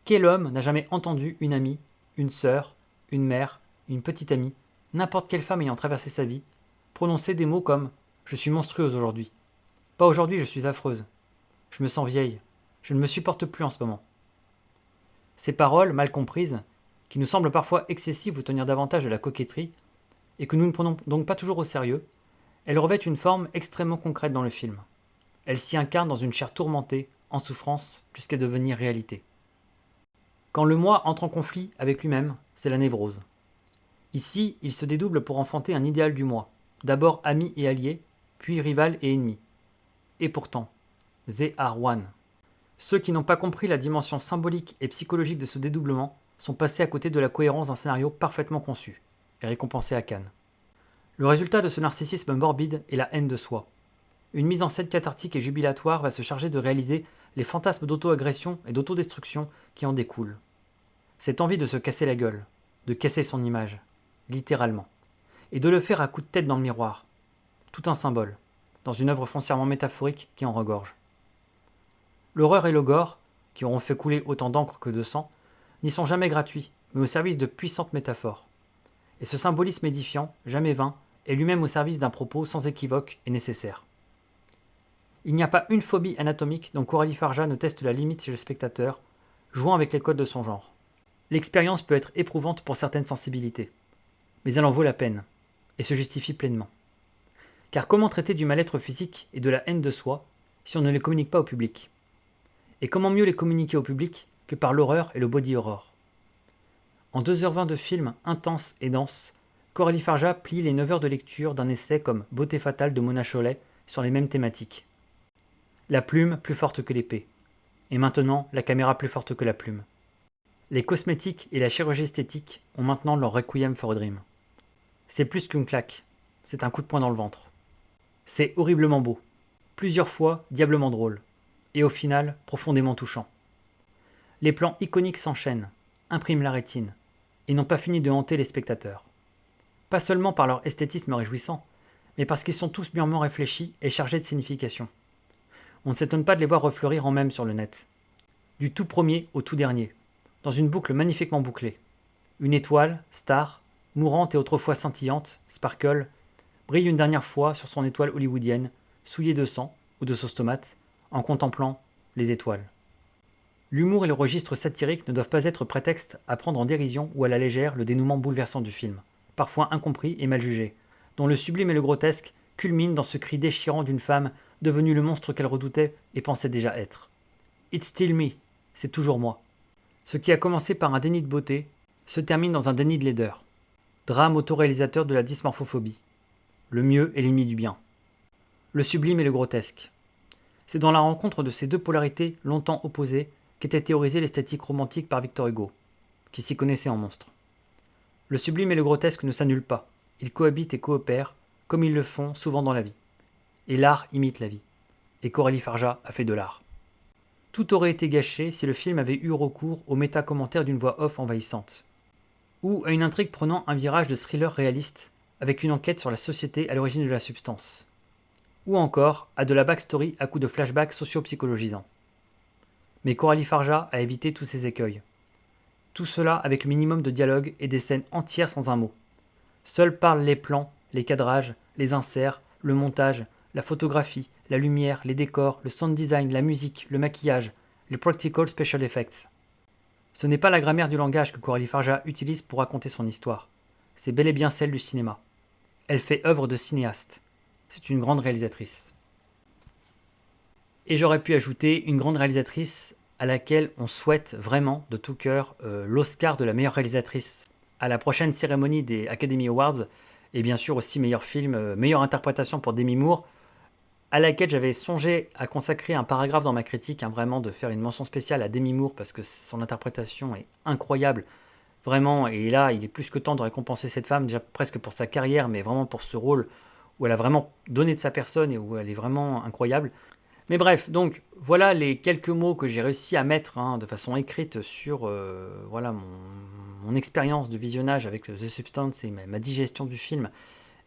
Quel homme n'a jamais entendu une amie, une sœur, une mère, une petite amie, n'importe quelle femme ayant traversé sa vie, prononcer des mots comme « Je suis monstrueuse aujourd'hui »,« Pas aujourd'hui, je suis affreuse »,« Je me sens vieille »,« Je ne me supporte plus en ce moment ». Ces paroles, mal comprises, qui nous semblent parfois excessives ou tenir davantage de la coquetterie, et que nous ne prenons donc pas toujours au sérieux, elles revêtent une forme extrêmement concrète dans le film. Elles s'y incarnent dans une chair tourmentée, en souffrance, jusqu'à devenir réalité. Quand le moi entre en conflit avec lui-même, c'est la névrose. Ici, il se dédouble pour enfanter un idéal du moi, d'abord ami et allié, puis rival et ennemi. Et pourtant, they are one. Ceux qui n'ont pas compris la dimension symbolique et psychologique de ce dédoublement sont passés à côté de la cohérence d'un scénario parfaitement conçu, et récompensé à Cannes. Le résultat de ce narcissisme morbide est la haine de soi. une mise en scène cathartique et jubilatoire va se charger de réaliser les fantasmes d'auto-agression et d'autodestruction qui en découlent. Cette envie de se casser la gueule, de casser son image, littéralement, et de le faire à coups de tête dans le miroir, tout un symbole, dans une œuvre foncièrement métaphorique qui en regorge. L'horreur et le gore, qui auront fait couler autant d'encre que de sang, n'y sont jamais gratuits, mais au service de puissantes métaphores. Et ce symbolisme édifiant, jamais vain, est lui-même au service d'un propos sans équivoque et nécessaire. Il n'y a pas une phobie anatomique dont Coralie Farja ne teste la limite chez le spectateur, jouant avec les codes de son genre. L'expérience peut être éprouvante pour certaines sensibilités, mais elle en vaut la peine, et se justifie pleinement. Car comment traiter du mal-être physique et de la haine de soi si on ne les communique pas au public ? Et comment mieux les communiquer au public que par l'horreur et le body horror ? En 2h20 de film intense et dense, Coralie Farja plie les 9 heures de lecture d'un essai comme Beauté fatale de Mona Chollet sur les mêmes thématiques. La plume plus forte que l'épée. Et maintenant, la caméra plus forte que la plume. Les cosmétiques et la chirurgie esthétique ont maintenant leur requiem for a dream. C'est plus qu'une claque, c'est un coup de poing dans le ventre. C'est horriblement beau, plusieurs fois diablement drôle, et au final profondément touchant. Les plans iconiques s'enchaînent, impriment la rétine, et n'ont pas fini de hanter les spectateurs. Pas seulement par leur esthétisme réjouissant, mais parce qu'ils sont tous mûrement réfléchis et chargés de signification. On ne s'étonne pas de les voir refleurir en mème sur le net. Du tout premier au tout dernier, dans une boucle magnifiquement bouclée. Une étoile, star, mourante et autrefois scintillante, Sparkle, brille une dernière fois sur son étoile hollywoodienne, souillée de sang ou de sauce tomate, en contemplant les étoiles. L'humour et le registre satirique ne doivent pas être prétexte à prendre en dérision ou à la légère le dénouement bouleversant du film, parfois incompris et mal jugé, dont le sublime et le grotesque culminent dans ce cri déchirant d'une femme devenue le monstre qu'elle redoutait et pensait déjà être. « It's still me », c'est toujours moi. Ce qui a commencé par un déni de beauté se termine dans un déni de laideur. Drame autoréalisateur de la dysmorphophobie. Le mieux est l'ennemi du bien. Le sublime et le grotesque. C'est dans la rencontre de ces deux polarités longtemps opposées qu'était théorisée l'esthétique romantique par Victor Hugo, qui s'y connaissait en monstre. Le sublime et le grotesque ne s'annulent pas, ils cohabitent et coopèrent, comme ils le font souvent dans la vie. Et l'art imite la vie. Et Coralie Farja a fait de l'art. Tout aurait été gâché si le film avait eu recours au méta-commentaire d'une voix off envahissante, ou à une intrigue prenant un virage de thriller réaliste, avec une enquête sur la société à l'origine de la substance, ou encore à de la backstory à coups de flashbacks socio-psychologisants. Mais Coralie Farja a évité tous ces écueils. Tout cela avec le minimum de dialogue et des scènes entières sans un mot. Seuls parlent les plans, les cadrages, les inserts, le montage, la photographie, la lumière, les décors, le sound design, la musique, le maquillage, les practical special effects. Ce n'est pas la grammaire du langage que Coralie Farja utilise pour raconter son histoire. C'est bel et bien celle du cinéma. Elle fait œuvre de cinéaste. C'est une grande réalisatrice. Et j'aurais pu ajouter une grande réalisatrice à laquelle on souhaite vraiment de tout cœur l'Oscar de la meilleure réalisatrice à la prochaine cérémonie des Academy Awards, et bien sûr aussi meilleur film, meilleure interprétation pour Demi Moore, à laquelle j'avais songé à consacrer un paragraphe dans ma critique, vraiment de faire une mention spéciale à Demi Moore parce que son interprétation est incroyable, vraiment, et là il est plus que temps de récompenser cette femme, déjà presque pour sa carrière, mais vraiment pour ce rôle où elle a vraiment donné de sa personne et où elle est vraiment incroyable. Mais bref, donc voilà les quelques mots que j'ai réussi à mettre de façon écrite sur voilà, mon expérience de visionnage avec The Substance et ma digestion du film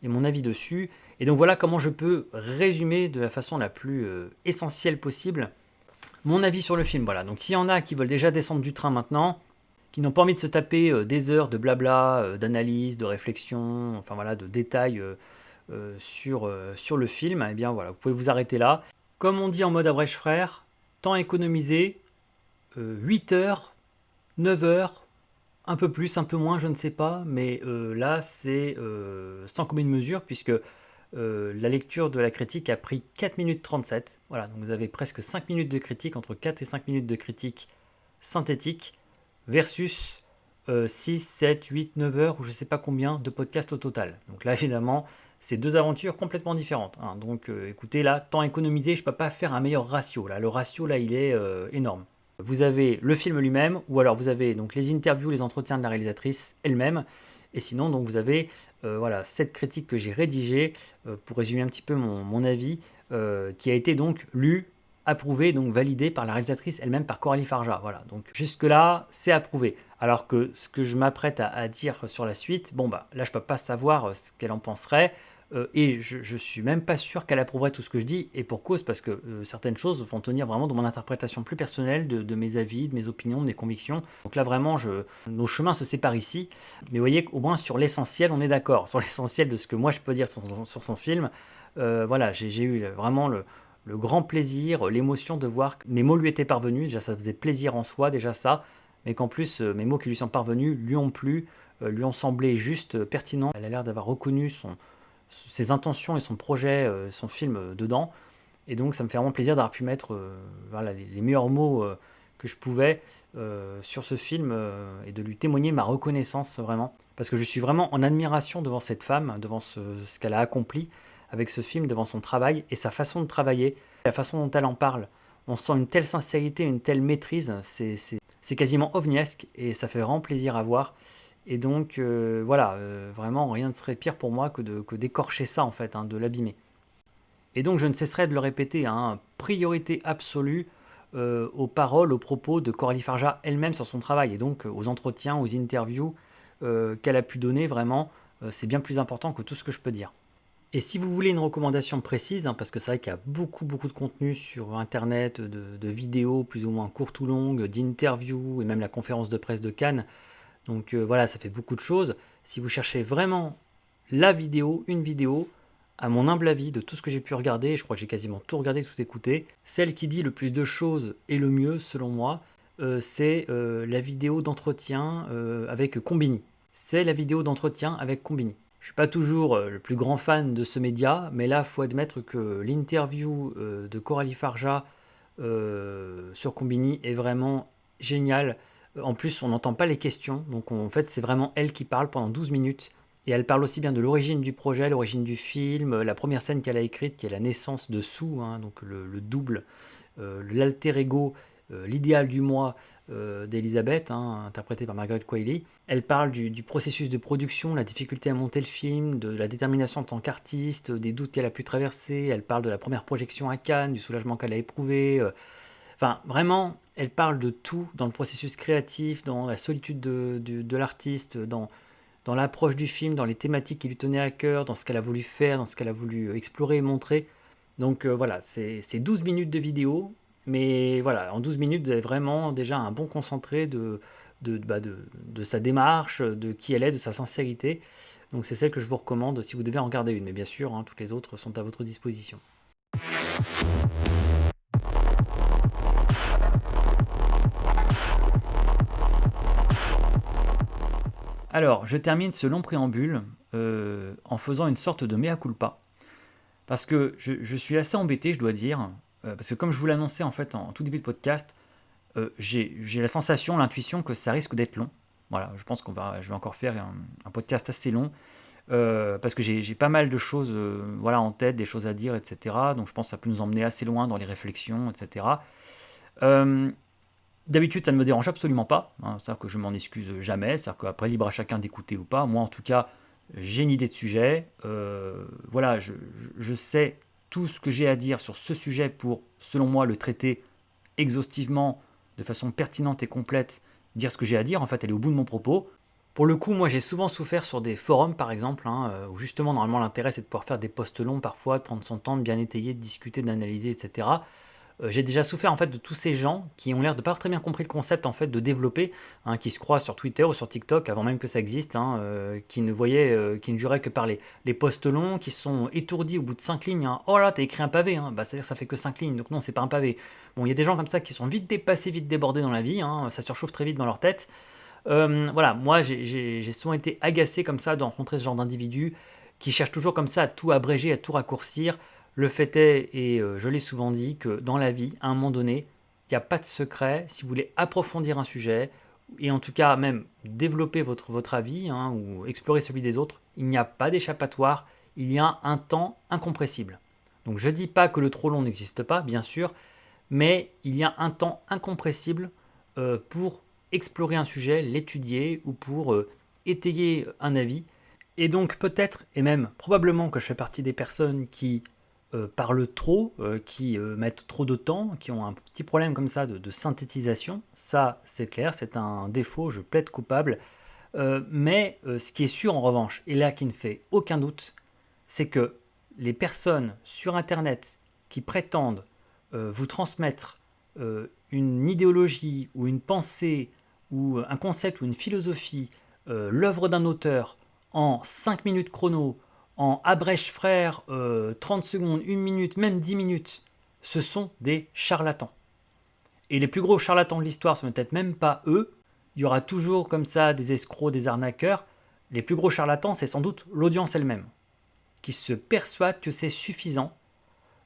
et mon avis dessus. Et donc voilà comment je peux résumer de la façon la plus essentielle possible mon avis sur le film. Voilà. Donc s'il y en a qui veulent déjà descendre du train maintenant, qui n'ont pas envie de se taper des heures de blabla, d'analyse, de réflexion, enfin voilà, de détails sur le film, eh bien voilà, vous pouvez vous arrêter là. Comme on dit en mode Abrèche frère, temps économisé, 8 heures, 9 heures, un peu plus, un peu moins, je ne sais pas, mais là c'est sans commune mesure puisque la lecture de la critique a pris 4 minutes 37. Voilà, donc vous avez presque 5 minutes de critique, entre 4 et 5 minutes de critique synthétique, versus 6, 7, 8, 9 heures ou je ne sais pas combien de podcasts au total. Donc là évidemment, c'est deux aventures complètement différentes. Donc écoutez, là, temps économisé, je ne peux pas faire un meilleur ratio. Là, le ratio, là, il est énorme. Vous avez le film lui-même, ou alors vous avez donc les interviews, les entretiens de la réalisatrice elle-même, et sinon, donc, vous avez voilà, 7 critiques que j'ai rédigées pour résumer un petit peu mon avis, qui a été donc lu, approuvé, donc validé par la réalisatrice elle-même, par Coralie Farja. Voilà, donc jusque-là, c'est approuvé. Alors que ce que je m'apprête à dire sur la suite, bon bah là je peux pas savoir ce qu'elle en penserait. Et je suis même pas sûr qu'elle approuverait tout ce que je dis, et pour cause, parce que certaines choses vont tenir vraiment de mon interprétation plus personnelle, de mes avis, de mes opinions, de mes convictions. Donc là vraiment, nos chemins se séparent ici, mais vous voyez qu'au moins sur l'essentiel, on est d'accord. Sur l'essentiel de ce que moi je peux dire sur son film, voilà, j'ai eu vraiment le grand plaisir, l'émotion de voir que mes mots lui étaient parvenus. Déjà ça faisait plaisir en soi, déjà ça, mais qu'en plus mes mots qui lui sont parvenus lui ont plu, lui ont semblé juste pertinents. Elle a l'air d'avoir reconnu ses intentions et son projet, son film dedans. Et donc ça me fait vraiment plaisir d'avoir pu mettre voilà, les meilleurs mots que je pouvais sur ce film, et de lui témoigner ma reconnaissance vraiment. Parce que je suis vraiment en admiration devant cette femme, devant ce qu'elle a accompli avec ce film, devant son travail et sa façon de travailler, la façon dont elle en parle. On sent une telle sincérité, une telle maîtrise, c'est quasiment ovniesque et ça fait vraiment plaisir à voir. Et donc voilà, vraiment rien ne serait pire pour moi que d'écorcher ça en fait, hein, de l'abîmer. Et donc je ne cesserai de le répéter, hein, priorité absolue aux paroles, aux propos de Coralie Farja elle-même sur son travail, et donc aux entretiens, aux interviews qu'elle a pu donner, vraiment, c'est bien plus important que tout ce que je peux dire. Et si vous voulez une recommandation précise, hein, parce que c'est vrai qu'il y a beaucoup de contenu sur Internet, de vidéos plus ou moins courtes ou longues, d'interviews, et même la conférence de presse de Cannes, donc voilà, ça fait beaucoup de choses. Si vous cherchez vraiment la vidéo, une vidéo, à mon humble avis, de tout ce que j'ai pu regarder, je crois que j'ai quasiment tout regardé, tout écouté, celle qui dit le plus de choses et le mieux, selon moi, c'est la vidéo d'entretien avec Combini. C'est la vidéo d'entretien avec Combini. Je ne suis pas toujours le plus grand fan de ce média, mais là, il faut admettre que l'interview de Coralie Farja sur Combini est vraiment géniale. En plus, on n'entend pas les questions, donc en fait, c'est vraiment elle qui parle pendant 12 minutes. Et elle parle aussi bien de l'origine du projet, l'origine du film, la première scène qu'elle a écrite, qui est la naissance de Sue, hein, donc le double, l'alter ego, l'idéal du moi d'Elisabeth, hein, interprétée par Margaret Qualley. Elle parle du processus de production, la difficulté à monter le film, de la détermination en tant qu'artiste, des doutes qu'elle a pu traverser. Elle parle de la première projection à Cannes, du soulagement qu'elle a éprouvé. Enfin, vraiment, elle parle de tout dans le processus créatif, dans la solitude de l'artiste, dans l'approche du film, dans les thématiques qui lui tenaient à cœur, dans ce qu'elle a voulu faire, dans ce qu'elle a voulu explorer et montrer. Donc voilà, c'est 12 minutes de vidéo, mais voilà, en 12 minutes, vous avez vraiment déjà un bon concentré de sa démarche, de qui elle est, de sa sincérité. Donc c'est celle que je vous recommande si vous devez en regarder une. Mais bien sûr, hein, toutes les autres sont à votre disposition. Alors, je termine ce long préambule en faisant une sorte de mea culpa. Parce que je suis assez embêté, je dois dire. Parce que comme je vous l'annonçais en fait en tout début de podcast, j'ai la sensation, l'intuition que ça risque d'être long. Voilà, je pense je vais encore faire un podcast assez long. Parce que j'ai pas mal de choses voilà, en tête, des choses à dire, etc. Donc je pense que ça peut nous emmener assez loin dans les réflexions, etc. Euh, D'habitude, ça ne me dérange absolument pas, hein, c'est-à-dire que je m'en excuse jamais, c'est-à-dire qu'après, libre à chacun d'écouter ou pas. Moi, en tout cas, j'ai une idée de sujet. Voilà, je sais tout ce que j'ai à dire sur ce sujet pour, selon moi, le traiter exhaustivement, de façon pertinente et complète, dire ce que j'ai à dire, en fait, aller au bout de mon propos. Pour le coup, moi, j'ai souvent souffert sur des forums, par exemple, hein, où justement, normalement, l'intérêt, c'est de pouvoir faire des posts longs parfois, de prendre son temps, de bien étayer, de discuter, d'analyser, etc. J'ai déjà souffert en fait de tous ces gens qui ont l'air de pas avoir très bien compris le concept en fait de développer, hein, qui se croient sur Twitter ou sur TikTok avant même que ça existe, hein, qui ne juraient que par les posts longs, qui sont étourdis au bout de 5 lignes. Hein. Oh là, t'as écrit un pavé, hein. Bah, c'est-à-dire que ça fait que 5 lignes, donc non, c'est pas un pavé. Bon, il y a des gens comme ça qui sont vite dépassés, vite débordés dans la vie, hein, ça surchauffe très vite dans leur tête. Voilà, moi j'ai souvent été agacé comme ça de rencontrer ce genre d'individus qui cherchent toujours comme ça à tout abréger, à tout raccourcir. Le fait est, et je l'ai souvent dit, que dans la vie, à un moment donné, il n'y a pas de secret. Si vous voulez approfondir un sujet, et en tout cas même développer votre avis, hein, ou explorer celui des autres, il n'y a pas d'échappatoire, il y a un temps incompressible. Donc je ne dis pas que le trop long n'existe pas, bien sûr, mais il y a un temps incompressible pour explorer un sujet, l'étudier ou pour étayer un avis. Et donc peut-être, et même probablement que je fais partie des personnes qui parlent trop, qui mettent trop de temps, qui ont un petit problème comme ça de synthétisation. Ça, c'est clair, c'est un défaut, je plaide coupable. Mais ce qui est sûr en revanche, et là qui ne fait aucun doute, c'est que les personnes sur Internet qui prétendent vous transmettre une idéologie ou une pensée ou un concept ou une philosophie, l'œuvre d'un auteur en 5 minutes chrono, en abrège frère, 30 secondes, 1 minute, même 10 minutes, ce sont des charlatans. Et les plus gros charlatans de l'histoire, ce ne sont peut-être même pas eux. Il y aura toujours comme ça des escrocs, des arnaqueurs. Les plus gros charlatans, c'est sans doute l'audience elle-même, qui se persuade que c'est suffisant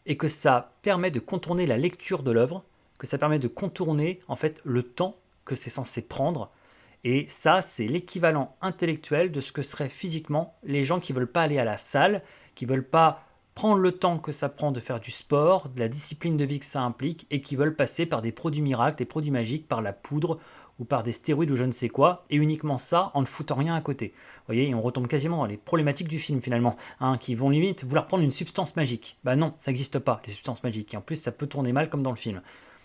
et que ça permet de contourner la lecture de l'œuvre, que ça permet de contourner en fait le temps que c'est censé prendre. Et ça, c'est l'équivalent intellectuel de ce que seraient physiquement les gens qui ne veulent pas aller à la salle, qui ne veulent pas prendre le temps que ça prend de faire du sport, de la discipline de vie que ça implique, et qui veulent passer par des produits miracles, des produits magiques, par la poudre ou par des stéroïdes ou je ne sais quoi, et uniquement ça en ne foutant rien à côté. Vous voyez, et on retombe quasiment dans les problématiques du film finalement, qui vont limite vouloir prendre une substance magique. Bah non, ça n'existe pas, les substances magiques, et en plus ça peut tourner mal comme dans le film.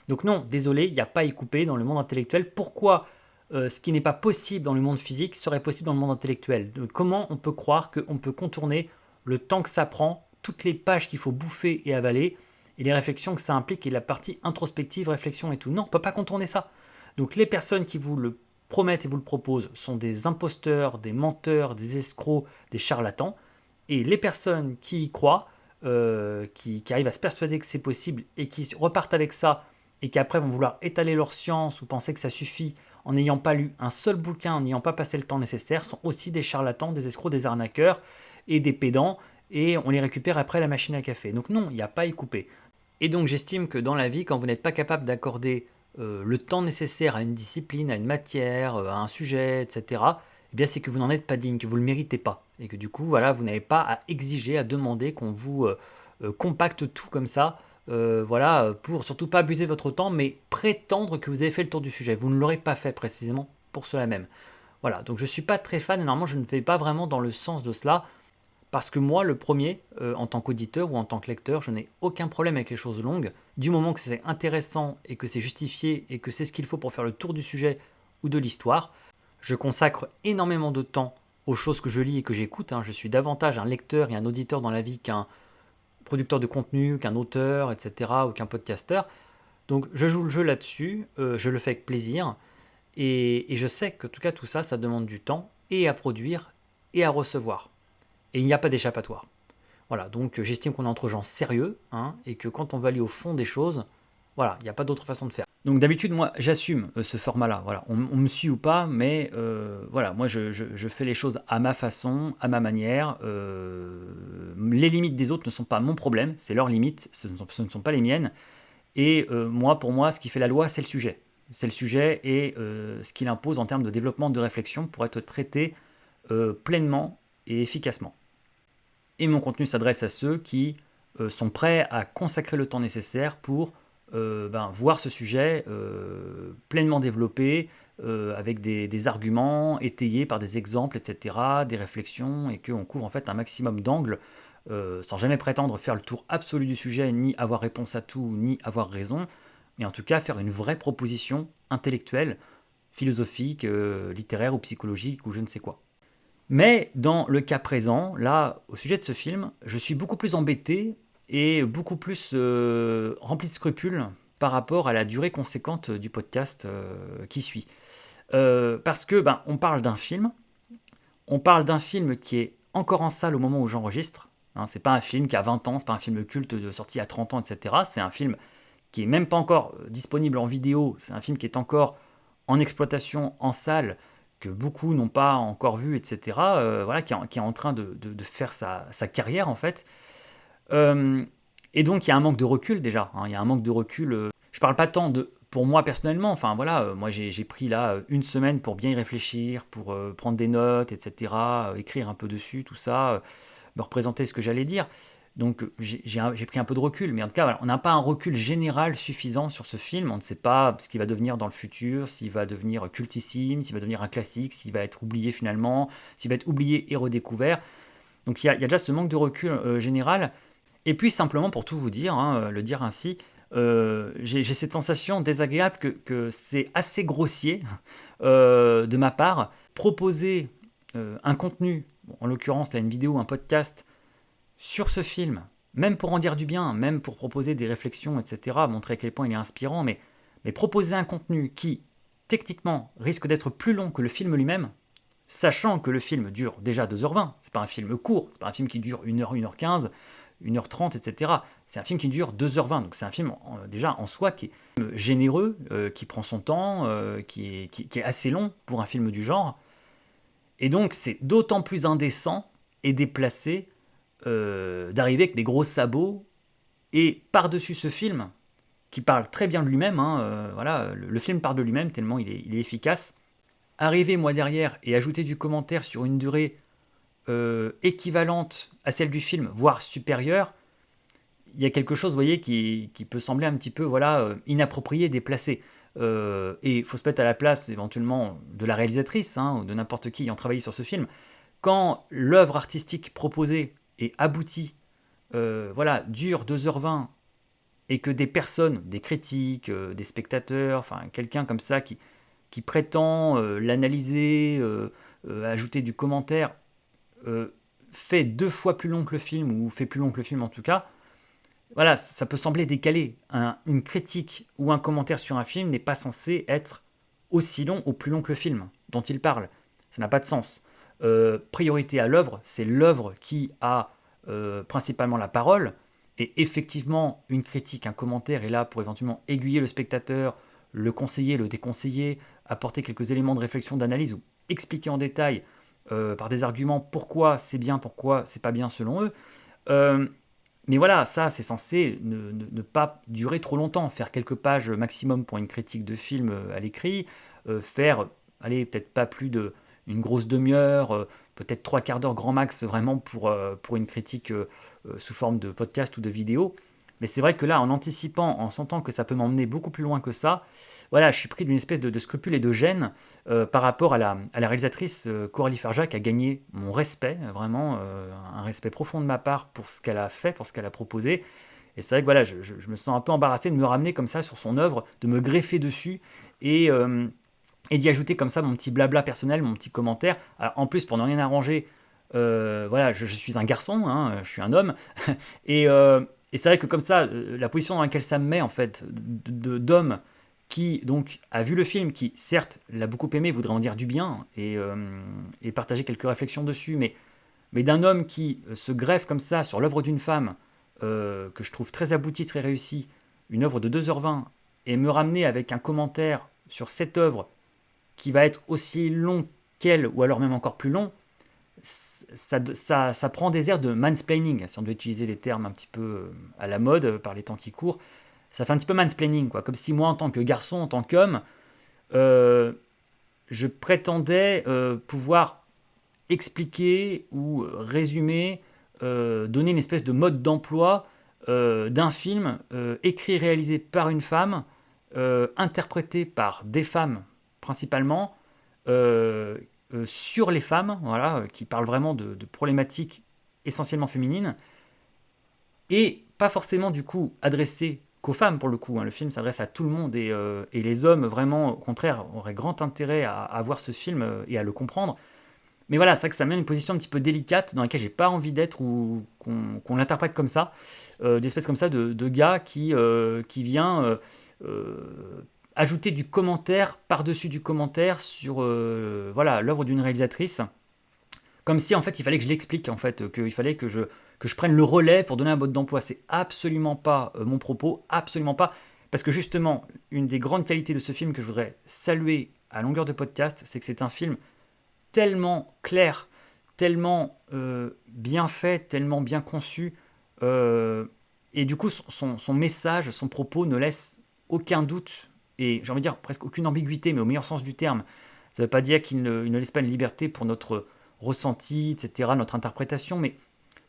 Donc non, désolé, il n'y a pas à y couper dans le monde intellectuel. Pourquoi ce qui n'est pas possible dans le monde physique serait possible dans le monde intellectuel? Comment on peut croire qu'on peut contourner le temps que ça prend, toutes les pages qu'il faut bouffer et avaler, et les réflexions que ça implique, et la partie introspective, réflexion et tout? Non, on ne peut pas contourner ça. Donc les personnes qui vous le promettent et vous le proposent sont des imposteurs, des menteurs, des escrocs, des charlatans. Et les personnes qui y croient, qui arrivent à se persuader que c'est possible et qui repartent avec ça et qui après vont vouloir étaler leur science ou penser que ça suffit en n'ayant pas lu un seul bouquin, en n'ayant pas passé le temps nécessaire, sont aussi des charlatans, des escrocs, des arnaqueurs et des pédants, et on les récupère après la machine à café. Donc non, il n'y a pas à y couper. Et donc j'estime que dans la vie, quand vous n'êtes pas capable d'accorder le temps nécessaire à une discipline, à une matière, à un sujet, etc., eh bien c'est que vous n'en êtes pas digne, que vous ne le méritez pas. Et que du coup, voilà, vous n'avez pas à exiger, à demander qu'on vous compacte tout comme ça, voilà, pour surtout pas abuser votre temps, mais prétendre que vous avez fait le tour du sujet. Vous ne l'aurez pas fait précisément pour cela même. Voilà, donc je ne suis pas très fan, et normalement je ne vais pas vraiment dans le sens de cela, parce que moi, le premier, en tant qu'auditeur ou en tant que lecteur, je n'ai aucun problème avec les choses longues, du moment que c'est intéressant et que c'est justifié et que c'est ce qu'il faut pour faire le tour du sujet ou de l'histoire. Je consacre énormément de temps aux choses que je lis et que j'écoute. Je suis davantage un lecteur et un auditeur dans la vie qu'un producteur de contenu, qu'un auteur, etc., ou qu'un podcasteur. Donc je joue le jeu là-dessus, je le fais avec plaisir, et je sais que en tout cas tout ça, ça demande du temps, et à produire, et à recevoir. Et il n'y a pas d'échappatoire. Voilà, donc j'estime qu'on est entre gens sérieux, et que quand on va aller au fond des choses, voilà, il n'y a pas d'autre façon de faire. Donc d'habitude, moi, j'assume ce format-là. Voilà, on me suit ou pas, mais voilà, moi, je fais les choses à ma façon, à ma manière. Les limites des autres ne sont pas mon problème, c'est leurs limites, ce ne sont pas les miennes. Et moi, pour moi, ce qui fait la loi, c'est le sujet. C'est le sujet et ce qu'il impose en termes de développement de réflexion pour être traité pleinement et efficacement. Et mon contenu s'adresse à ceux qui sont prêts à consacrer le temps nécessaire pour voir ce sujet pleinement développé, avec des arguments étayés par des exemples, etc., des réflexions, et qu'on couvre en fait un maximum d'angles, sans jamais prétendre faire le tour absolu du sujet, ni avoir réponse à tout, ni avoir raison, mais en tout cas faire une vraie proposition intellectuelle, philosophique, littéraire ou psychologique, ou je ne sais quoi. Mais dans le cas présent, là, au sujet de ce film, je suis beaucoup plus embêté et beaucoup plus rempli de scrupules par rapport à la durée conséquente du podcast qui suit. Parce que on parle d'un film, qui est encore en salle au moment où j'enregistre. C'est pas un film qui a 20 ans, c'est pas un film culte de sortie à 30 ans, etc. C'est un film qui est même pas encore disponible en vidéo, c'est un film qui est encore en exploitation en salle, que beaucoup n'ont pas encore vu, etc., voilà, qui est en train de faire sa carrière, en fait. Et donc, il y a un manque de recul, déjà. Il y a un manque de recul. Je parle pas tant pour moi, personnellement. Enfin, voilà, moi, j'ai pris, là, une semaine pour bien y réfléchir, pour prendre des notes, etc., écrire un peu dessus, tout ça, me représenter ce que j'allais dire. Donc j'ai pris un peu de recul, mais en tout cas, voilà, on n'a pas un recul général suffisant sur ce film. On ne sait pas ce qu'il va devenir dans le futur, s'il va devenir cultissime, s'il va devenir un classique, s'il va être oublié finalement, s'il va être oublié et redécouvert. Donc il y a déjà ce manque de recul général. Et puis simplement pour tout vous dire, hein, le dire ainsi, j'ai cette sensation désagréable que c'est assez grossier de ma part. Proposer un contenu, bon, en l'occurrence là une vidéo, un podcast, sur ce film, même pour en dire du bien, même pour proposer des réflexions, etc., montrer à quel point il est inspirant, mais proposer un contenu qui, techniquement, risque d'être plus long que le film lui-même, sachant que le film dure déjà 2h20, c'est pas un film court, c'est pas un film qui dure 1h, 1h15, 1h30, etc. C'est un film qui dure 2h20, donc c'est un film déjà en soi qui est généreux, qui prend son temps, qui est assez long pour un film du genre, et donc c'est d'autant plus indécent et déplacé d'arriver avec des gros sabots et par-dessus ce film qui parle très bien de lui-même, hein, voilà, le film parle de lui-même tellement il est efficace. Arriver moi derrière et ajouter du commentaire sur une durée équivalente à celle du film, voire supérieure, il y a quelque chose, vous voyez, qui peut sembler un petit peu voilà, inapproprié, déplacé. Et il faut se mettre à la place éventuellement de la réalisatrice hein, ou de n'importe qui ayant travaillé sur ce film. Quand l'œuvre artistique proposée est aboutie, voilà, dure 2h20 et que des personnes, des critiques, des spectateurs, enfin quelqu'un comme ça qui prétend l'analyser, ajouter du commentaire, euh, fait 2 fois plus long que le film, ou fait plus long que le film en tout cas, voilà, ça peut sembler décalé. Une critique ou un commentaire sur un film n'est pas censé être aussi long ou plus long que le film dont il parle. Ça n'a pas de sens. Priorité à l'œuvre, c'est l'œuvre qui a principalement la parole. Et effectivement, une critique, un commentaire est là pour éventuellement aiguiller le spectateur, le conseiller, le déconseiller, apporter quelques éléments de réflexion, d'analyse ou expliquer en détail par des arguments pourquoi c'est bien, pourquoi c'est pas bien selon eux. Euh, mais voilà, ça, c'est censé ne pas durer trop longtemps, faire quelques pages maximum pour une critique de film à l'écrit, faire, allez, peut-être pas plus de une grosse demi-heure, peut-être 3/4 d'heure grand max, vraiment pour une critique sous forme de podcast ou de vidéo. Mais c'est vrai que là, en anticipant, en sentant que ça peut m'emmener beaucoup plus loin que ça, voilà, je suis pris d'une espèce de scrupule et de gêne par rapport à la réalisatrice Coralie Farja qui a gagné mon respect, vraiment un respect profond de ma part pour ce qu'elle a fait, pour ce qu'elle a proposé. Et c'est vrai que voilà, je me sens un peu embarrassé de me ramener comme ça sur son œuvre, de me greffer dessus et, euh, et d'y ajouter comme ça mon petit blabla personnel, mon petit commentaire. Alors, en plus, pour ne rien arranger, voilà, je suis un garçon, hein, je suis un homme, et, euh, et c'est vrai que comme ça, la position dans laquelle ça me met en fait, d'homme qui donc a vu le film, qui certes l'a beaucoup aimé, voudrait en dire du bien et partager quelques réflexions dessus, mais d'un homme qui se greffe comme ça sur l'œuvre d'une femme, que je trouve très aboutie, très réussie, une œuvre de 2h20, et me ramener avec un commentaire sur cette œuvre qui va être aussi long qu'elle, ou alors même encore plus long, ça prend des airs de mansplaining, si on doit utiliser les termes un petit peu à la mode par les temps qui courent. Ça fait un petit peu mansplaining, quoi. Comme si moi, en tant que garçon, en tant qu'homme, euh, je prétendais pouvoir expliquer ou résumer, donner une espèce de mode d'emploi d'un film écrit et réalisé par une femme, interprété par des femmes principalement, euh, sur les femmes, voilà, qui parle vraiment de problématiques essentiellement féminines, et pas forcément du coup adressé qu'aux femmes pour le coup, hein. Le film s'adresse à tout le monde et les hommes vraiment au contraire auraient grand intérêt à voir ce film et à le comprendre. Mais voilà, c'est vrai que ça mène une position un petit peu délicate dans laquelle j'ai pas envie d'être ou qu'on l'interprète comme ça, d'espèce comme ça de gars qui vient ajouter du commentaire par-dessus du commentaire sur voilà l'œuvre d'une réalisatrice, comme si en fait il fallait que je l'explique en fait, qu'il fallait que je prenne le relais pour donner un mode d'emploi. C'est absolument pas mon propos, absolument pas, parce que justement une des grandes qualités de ce film que je voudrais saluer à longueur de podcast, c'est que c'est un film tellement clair, tellement bien fait, tellement bien conçu, euh, et du coup son message, son propos ne laisse aucun doute, et j'ai envie de dire presque aucune ambiguïté, mais au meilleur sens du terme. Ça ne veut pas dire qu'il ne laisse pas une liberté pour notre ressenti, etc., notre interprétation, mais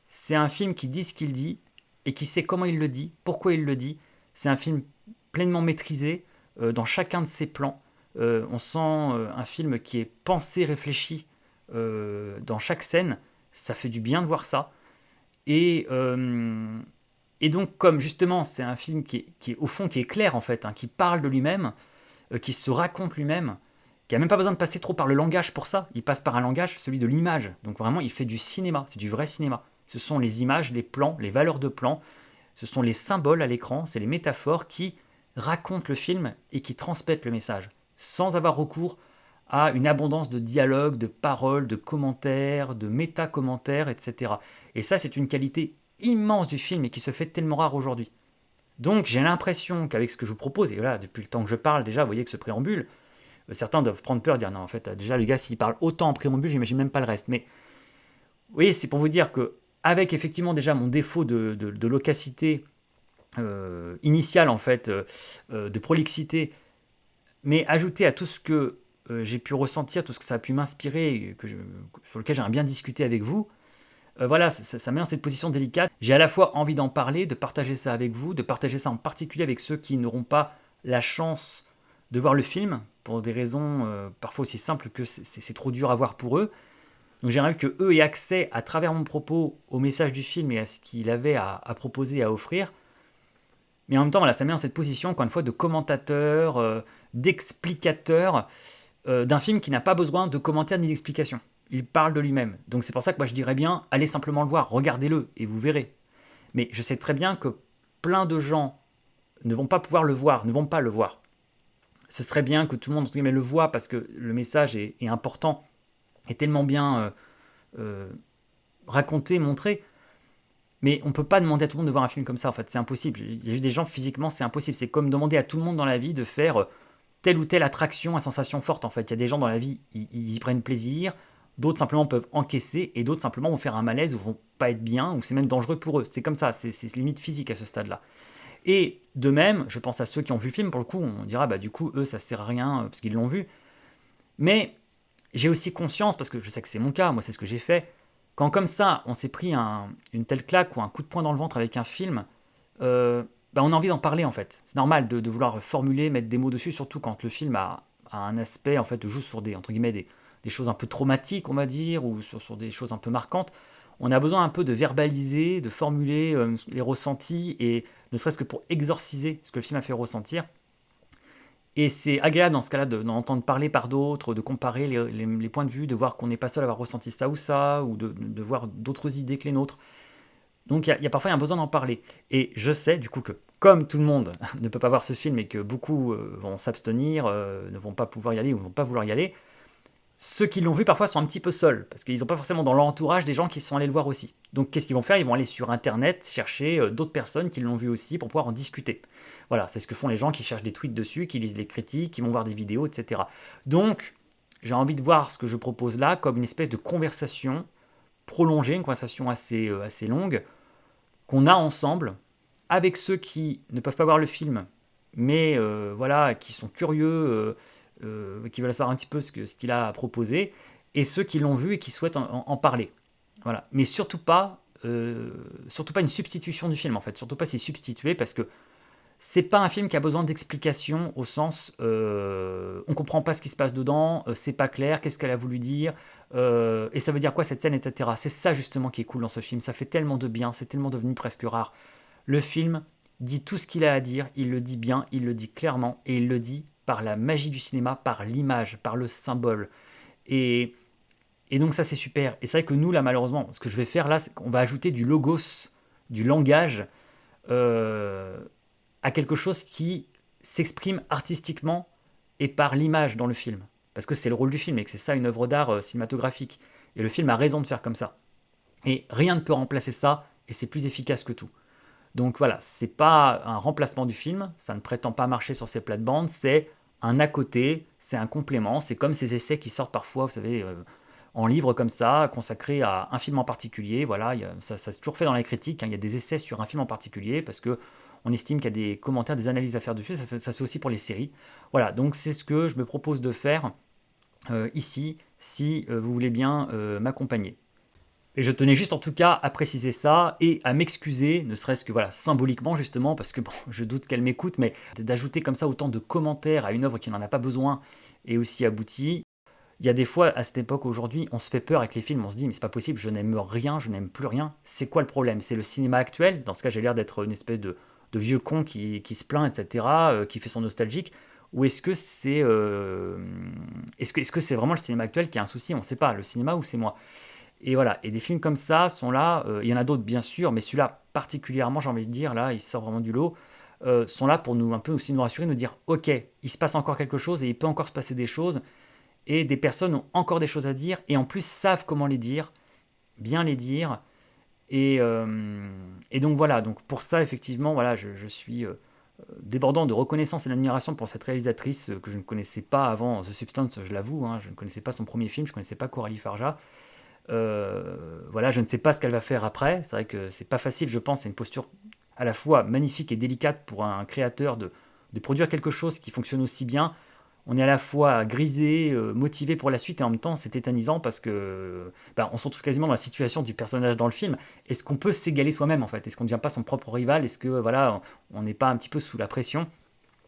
c'est un film qui dit ce qu'il dit et qui sait comment il le dit, pourquoi il le dit. C'est un film pleinement maîtrisé dans chacun de ses plans. On sent un film qui est pensé, réfléchi dans chaque scène. Ça fait du bien de voir ça. Et, euh, et donc, comme justement, c'est un film qui est au fond, qui est clair en fait, hein, qui parle de lui-même, qui se raconte lui-même, qui a même pas besoin de passer trop par le langage pour ça. Il passe par un langage, celui de l'image. Donc vraiment, il fait du cinéma, c'est du vrai cinéma. Ce sont les images, les plans, les valeurs de plan, ce sont les symboles à l'écran, c'est les métaphores qui racontent le film et qui transmettent le message, sans avoir recours à une abondance de dialogues, de paroles, de commentaires, de méta-commentaires, etc. Et ça, c'est une qualité immense du film et qui se fait tellement rare aujourd'hui. Donc j'ai l'impression qu'avec ce que je vous propose, et voilà, depuis le temps que je parle déjà, vous voyez que ce préambule, certains doivent prendre peur, dire non, en fait, déjà le gars, s'il parle autant en préambule, j'imagine même pas le reste. Mais vous voyez, c'est pour vous dire que avec effectivement déjà mon défaut de loquacité initiale, en fait, de prolixité, mais ajouté à tout ce que j'ai pu ressentir, tout ce que ça a pu m'inspirer, sur lequel j'aimerais bien discuter avec vous, voilà, ça met dans cette position délicate. J'ai à la fois envie d'en parler, de partager ça avec vous, de partager ça en particulier avec ceux qui n'auront pas la chance de voir le film, pour des raisons parfois aussi simples que c'est trop dur à voir pour eux. Donc j'aimerais que eux aient accès à travers mon propos au message du film et à ce qu'il avait à proposer, à offrir. Mais en même temps, voilà, ça met dans cette position, encore une fois, de commentateur, d'explicateur d'un film qui n'a pas besoin de commentaires ni d'explications. Il parle de lui-même. Donc c'est pour ça que moi je dirais bien, allez simplement le voir, regardez-le et vous verrez. Mais je sais très bien que plein de gens ne vont pas pouvoir le voir, ne vont pas le voir. Ce serait bien que tout le monde entre guillemets, le voit parce que le message est important, est tellement bien raconté, montré. Mais on ne peut pas demander à tout le monde de voir un film comme ça, en fait, c'est impossible. Il y a juste des gens, physiquement, c'est impossible. C'est comme demander à tout le monde dans la vie de faire telle ou telle attraction à sensation forte, en fait. Il y a des gens dans la vie, ils y prennent plaisir, d'autres simplement peuvent encaisser, et d'autres simplement vont faire un malaise ou vont pas être bien, ou c'est même dangereux pour eux. C'est comme ça, c'est limite physique à ce stade-là. Et de même, je pense à ceux qui ont vu le film, pour le coup, on dira, bah du coup, eux, ça sert à rien parce qu'ils l'ont vu. Mais j'ai aussi conscience, parce que je sais que c'est mon cas, moi c'est ce que j'ai fait, quand comme ça on s'est pris une telle claque ou un coup de poing dans le ventre avec un film, bah, on a envie d'en parler en fait. C'est normal de vouloir formuler, mettre des mots dessus, surtout quand le film a un aspect, en fait, joue sur des, entre guillemets, des choses un peu traumatiques, on va dire, ou sur des choses un peu marquantes. On a besoin un peu de verbaliser, de formuler les ressentis, et ne serait-ce que pour exorciser ce que le film a fait ressentir. Et c'est agréable dans ce cas-là d'en entendre parler par d'autres, de comparer les points de vue, de voir qu'on n'est pas seul à avoir ressenti ça, ou de voir d'autres idées que les nôtres. Donc il y a parfois un besoin d'en parler. Et je sais du coup que comme tout le monde ne peut pas voir ce film et que beaucoup vont s'abstenir, ne vont pas pouvoir y aller ou ne vont pas vouloir y aller, ceux qui l'ont vu parfois sont un petit peu seuls, parce qu'ils n'ont pas forcément dans leur entourage des gens qui sont allés le voir aussi. Donc qu'est-ce qu'ils vont faire? Ils vont aller sur Internet chercher d'autres personnes qui l'ont vu aussi pour pouvoir en discuter. Voilà, c'est ce que font les gens qui cherchent des tweets dessus, qui lisent les critiques, qui vont voir des vidéos, etc. Donc j'ai envie de voir ce que je propose là comme une espèce de conversation prolongée, une conversation assez longue, qu'on a ensemble avec ceux qui ne peuvent pas voir le film, mais voilà, qui sont curieux, qui veulent savoir un petit peu ce qu'il a proposé, et ceux qui l'ont vu et qui souhaitent en parler. Voilà. Mais surtout pas une substitution du film, en fait. Surtout pas s'y substituer, parce que c'est pas un film qui a besoin d'explications au sens on comprend pas ce qui se passe dedans, c'est pas clair, qu'est-ce qu'elle a voulu dire, et ça veut dire quoi cette scène, etc. C'est ça justement qui est cool dans ce film, ça fait tellement de bien, c'est tellement devenu presque rare. Le film dit tout ce qu'il a à dire, il le dit bien, il le dit clairement, et il le dit par la magie du cinéma, par l'image, par le symbole. Et, et donc ça c'est super. Et c'est vrai que nous là malheureusement, ce que je vais faire là, c'est qu'on va ajouter du logos, du langage, euh, à quelque chose qui s'exprime artistiquement et par l'image dans le film. Parce que c'est le rôle du film et que c'est ça une œuvre d'art cinématographique. Et le film a raison de faire comme ça. Et rien ne peut remplacer ça, et c'est plus efficace que tout. Donc voilà, c'est pas un remplacement du film, ça ne prétend pas marcher sur ces plates-bandes, c'est un à côté, c'est un complément, c'est comme ces essais qui sortent parfois, vous savez, en livre comme ça, consacrés à un film en particulier. Voilà, ça s'est toujours fait dans la critique, hein, il y a des essais sur un film en particulier, parce que on estime qu'il y a des commentaires, des analyses à faire dessus, ça se fait aussi pour les séries. Voilà, donc c'est ce que je me propose de faire ici, si vous voulez bien m'accompagner. Et je tenais juste en tout cas à préciser ça et à m'excuser, ne serait-ce que voilà, symboliquement justement, parce que bon, je doute qu'elle m'écoute, mais d'ajouter comme ça autant de commentaires à une œuvre qui n'en a pas besoin et aussi aboutie. Il y a des fois, à cette époque, aujourd'hui, on se fait peur avec les films, on se dit, mais c'est pas possible, je n'aime rien, je n'aime plus rien. C'est quoi le problème? C'est le cinéma actuel? Dans ce cas, j'ai l'air d'être une espèce de vieux con qui se plaint, etc., qui fait son nostalgique. Ou est-ce que c'est vraiment le cinéma actuel qui a un souci? On ne sait pas, le cinéma ou c'est moi? Et voilà, et des films comme ça sont là, il y en a d'autres bien sûr, mais celui-là particulièrement, j'ai envie de dire, là, il sort vraiment du lot, sont là pour nous un peu aussi nous rassurer, nous dire, ok, il se passe encore quelque chose et il peut encore se passer des choses, et des personnes ont encore des choses à dire, et en plus savent comment les dire, bien les dire, et donc voilà, donc pour ça effectivement, voilà, je suis débordant de reconnaissance et d'admiration pour cette réalisatrice que je ne connaissais pas avant The Substance, je l'avoue, hein, je ne connaissais pas son premier film, je ne connaissais pas Coralie Farja. Voilà, je ne sais pas ce qu'elle va faire après. C'est vrai que c'est pas facile, je pense. C'est une posture à la fois magnifique et délicate pour un créateur de produire quelque chose qui fonctionne aussi bien. On est à la fois grisé, motivé pour la suite et en même temps c'est tétanisant parce que on se retrouve quasiment dans la situation du personnage dans le film. Est-ce qu'on peut s'égaler soi-même en fait? Est-ce qu'on ne devient pas son propre rival? Est-ce que voilà, on n'est pas un petit peu sous la pression?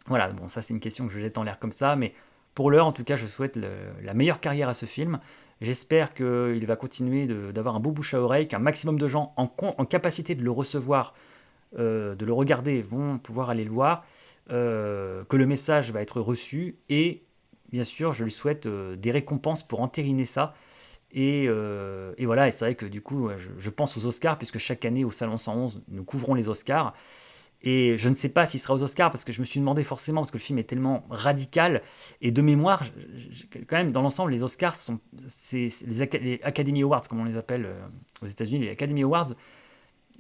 Voilà, bon, ça c'est une question que je jette en l'air comme ça, mais pour l'heure, en tout cas, je souhaite la meilleure carrière à ce film. J'espère qu'il va continuer d'avoir un beau bouche à oreille, qu'un maximum de gens en capacité de le recevoir, de le regarder, vont pouvoir aller le voir, que le message va être reçu, et bien sûr, je lui souhaite des récompenses pour entériner ça. Et voilà, et c'est vrai que du coup, je pense aux Oscars, puisque chaque année au Salon 111, nous couvrons les Oscars. Et je ne sais pas s'il sera aux Oscars parce que je me suis demandé forcément, parce que le film est tellement radical. Et de mémoire, quand même, dans l'ensemble, les Oscars c'est les Academy Awards, comme on les appelle aux États-Unis, les Academy Awards.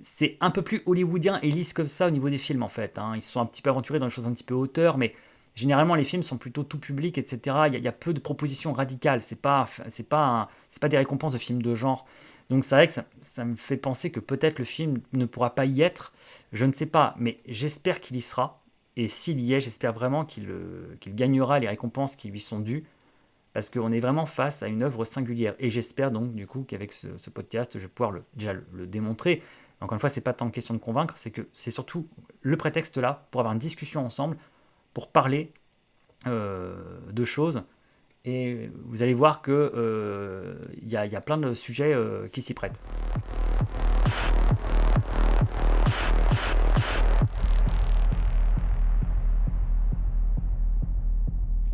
C'est un peu plus hollywoodien et lisse comme ça au niveau des films en fait, hein. Ils se sont un petit peu aventurés dans des choses un petit peu hauteur, mais généralement les films sont plutôt tout public, etc. Il y a peu de propositions radicales. C'est pas des récompenses de films de genre. Donc c'est vrai que ça me fait penser que peut-être le film ne pourra pas y être. Je ne sais pas, mais j'espère qu'il y sera. Et s'il y est, j'espère vraiment qu'il gagnera les récompenses qui lui sont dues. Parce qu'on est vraiment face à une œuvre singulière. Et j'espère donc du coup qu'avec ce podcast, je vais pouvoir déjà le démontrer. Encore une fois, c'est pas tant une question de convaincre, c'est que c'est surtout le prétexte là pour avoir une discussion ensemble, pour parler de choses. Et vous allez voir que y a plein de sujets qui s'y prêtent.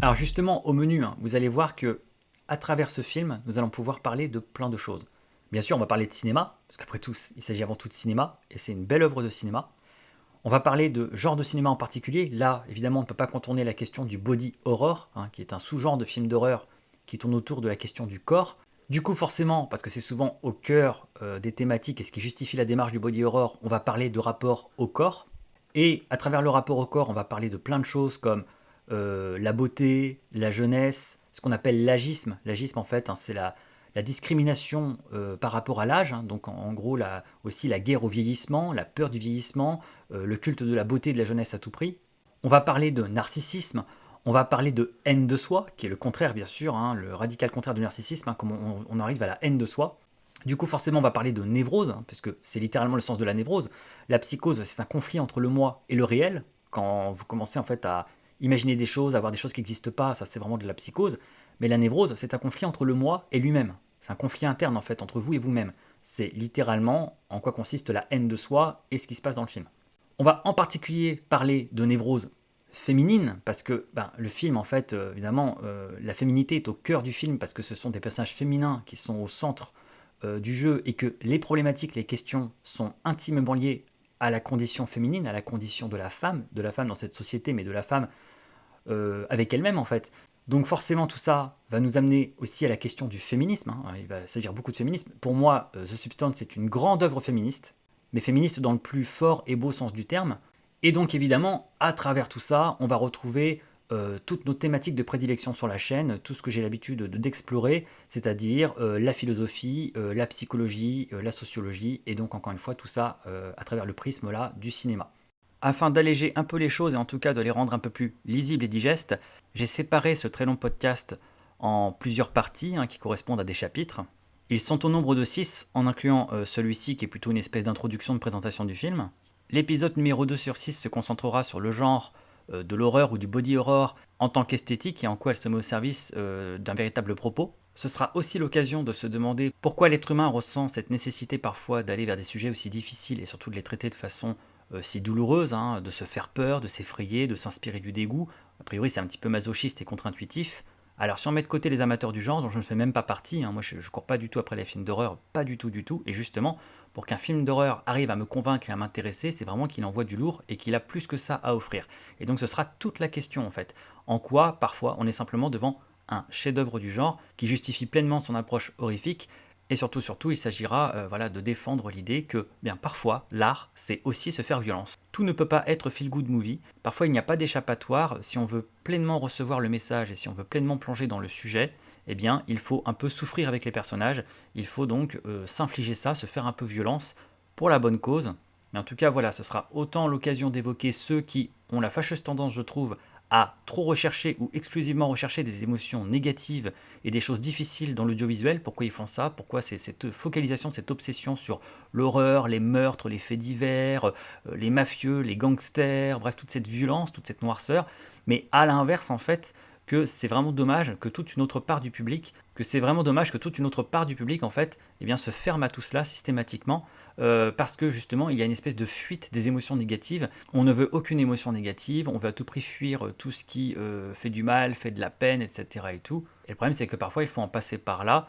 Alors justement, au menu, hein, vous allez voir que à travers ce film, nous allons pouvoir parler de plein de choses. Bien sûr, on va parler de cinéma, parce qu'après tout, il s'agit avant tout de cinéma, et c'est une belle œuvre de cinéma. On va parler de genre de cinéma en particulier. Là, évidemment, on ne peut pas contourner la question du body horror, hein, qui est un sous-genre de film d'horreur qui tourne autour de la question du corps. Du coup, forcément, parce que c'est souvent au cœur des thématiques et ce qui justifie la démarche du body horror, on va parler de rapport au corps. Et à travers le rapport au corps, on va parler de plein de choses comme la beauté, la jeunesse, ce qu'on appelle l'agisme. L'agisme, en fait, hein, c'est la discrimination par rapport à l'âge, hein, donc en gros aussi la guerre au vieillissement, la peur du vieillissement, le culte de la beauté et de la jeunesse à tout prix. On va parler de narcissisme, on va parler de haine de soi, qui est le contraire bien sûr, hein, le radical contraire du narcissisme, hein, comme on arrive à la haine de soi. Du coup forcément on va parler de névrose, hein, parce que c'est littéralement le sens de la névrose. La psychose, c'est un conflit entre le moi et le réel, quand vous commencez en fait à imaginer des choses, à voir des choses qui n'existent pas, ça c'est vraiment de la psychose. Mais la névrose, c'est un conflit entre le moi et lui-même. C'est un conflit interne en fait entre vous et vous-même. C'est littéralement en quoi consiste la haine de soi et ce qui se passe dans le film. On va en particulier parler de névrose féminine parce que le film en fait évidemment la féminité est au cœur du film parce que ce sont des personnages féminins qui sont au centre du jeu et que les problématiques, les questions sont intimement liées à la condition féminine, à la condition de la femme dans cette société, mais de la femme avec elle-même en fait. Donc forcément tout ça va nous amener aussi à la question du féminisme, hein. Il va s'agir beaucoup de féminisme. Pour moi, The Substance c'est une grande œuvre féministe, mais féministe dans le plus fort et beau sens du terme. Et donc évidemment, à travers tout ça, on va retrouver toutes nos thématiques de prédilection sur la chaîne, tout ce que j'ai l'habitude d'explorer, c'est-à-dire la philosophie, la psychologie, la sociologie, et donc encore une fois tout ça à travers le prisme là du cinéma. Afin d'alléger un peu les choses et en tout cas de les rendre un peu plus lisibles et digestes, j'ai séparé ce très long podcast en plusieurs parties qui correspondent à des chapitres. Ils sont au nombre de 6, en incluant celui-ci qui est plutôt une espèce d'introduction de présentation du film. L'épisode numéro 2 sur 6 se concentrera sur le genre de l'horreur ou du body horror en tant qu'esthétique et en quoi elle se met au service d'un véritable propos. Ce sera aussi l'occasion de se demander pourquoi l'être humain ressent cette nécessité parfois d'aller vers des sujets aussi difficiles et surtout de les traiter de façon si douloureuse, hein, de se faire peur, de s'effrayer, de s'inspirer du dégoût. A priori, c'est un petit peu masochiste et contre-intuitif. Alors, si on met de côté les amateurs du genre, dont je ne fais même pas partie, hein, moi je cours pas du tout après les films d'horreur, pas du tout, et justement, pour qu'un film d'horreur arrive à me convaincre et à m'intéresser, c'est vraiment qu'il envoie du lourd et qu'il a plus que ça à offrir. Et donc ce sera toute la question en fait. En quoi, parfois, on est simplement devant un chef-d'œuvre du genre qui justifie pleinement son approche horrifique. Et surtout, il s'agira de défendre l'idée que, bien, parfois, l'art, c'est aussi se faire violence. Tout ne peut pas être feel-good movie. Parfois, il n'y a pas d'échappatoire. Si on veut pleinement recevoir le message et si on veut pleinement plonger dans le sujet, eh bien, il faut un peu souffrir avec les personnages. Il faut donc s'infliger ça, se faire un peu violence pour la bonne cause. Mais en tout cas, voilà, ce sera autant l'occasion d'évoquer ceux qui ont la fâcheuse tendance, je trouve, à trop rechercher ou exclusivement rechercher des émotions négatives et des choses difficiles dans l'audiovisuel. Pourquoi ils font ça? Pourquoi c'est cette focalisation, cette obsession sur l'horreur, les meurtres, les faits divers, les mafieux, les gangsters, bref, toute cette violence, toute cette noirceur. Mais à l'inverse, en fait, que c'est vraiment dommage que toute une autre part du public, en fait, eh bien, se ferme à tout cela systématiquement, parce que justement, il y a une espèce de fuite des émotions négatives. On ne veut aucune émotion négative, on veut à tout prix fuir tout ce qui fait du mal, fait de la peine, etc. et tout. Et le problème, c'est que parfois, il faut en passer par là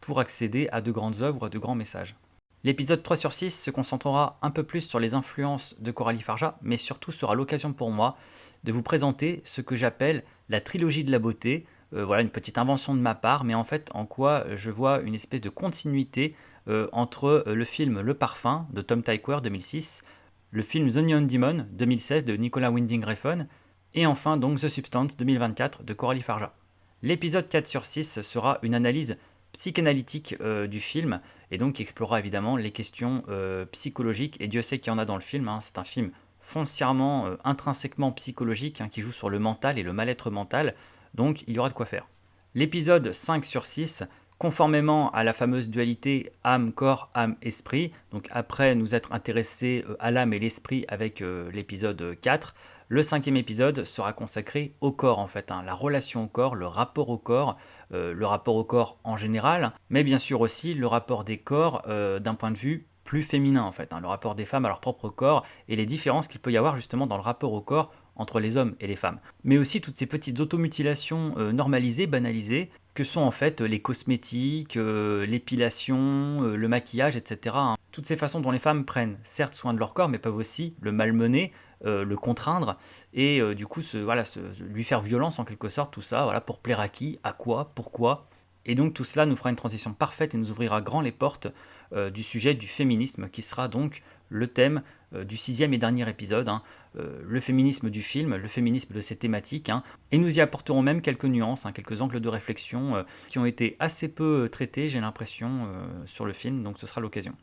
pour accéder à de grandes œuvres, à de grands messages. L'épisode 3 sur 6 se concentrera un peu plus sur les influences de Coralie Farja, mais surtout sera l'occasion pour moi de vous présenter ce que j'appelle la trilogie de la beauté. Voilà une petite invention de ma part, mais en fait en quoi je vois une espèce de continuité entre le film Le Parfum de Tom Tykwer 2006, le film The Neon Demon 2016 de Nicolas Winding Refn, et enfin donc The Substance 2024 de Coralie Farja. L'épisode 4 sur 6 sera une analyse psychanalytique du film, et donc qui explorera évidemment les questions psychologiques, et Dieu sait qu'il y en a dans le film, hein. C'est un film foncièrement, intrinsèquement psychologique, hein, qui joue sur le mental et le mal-être mental, donc il y aura de quoi faire. L'épisode 5 sur 6, conformément à la fameuse dualité âme-corps, âme-esprit, donc après nous être intéressés à l'âme et l'esprit avec l'épisode 4, le 5e épisode sera consacré au corps en fait, hein, la relation au corps, le rapport au corps en général, mais bien sûr aussi le rapport des corps d'un point de vue plus féminin en fait, hein, le rapport des femmes à leur propre corps et les différences qu'il peut y avoir justement dans le rapport au corps entre les hommes et les femmes. Mais aussi toutes ces petites automutilations normalisées, banalisées, que sont en fait les cosmétiques, l'épilation, le maquillage, etc., hein. Toutes ces façons dont les femmes prennent certes soin de leur corps, mais peuvent aussi le malmener, le contraindre, et du coup lui faire violence en quelque sorte, tout ça, voilà, pour plaire à qui, à quoi, pourquoi. Et donc tout cela nous fera une transition parfaite et nous ouvrira grand les portes du sujet du féminisme, qui sera donc le thème du 6e et dernier épisode, hein, le féminisme du film, le féminisme de ces thématiques, hein, et nous y apporterons même quelques nuances, hein, quelques angles de réflexion qui ont été assez peu traités, j'ai l'impression, sur le film, donc ce sera l'occasion.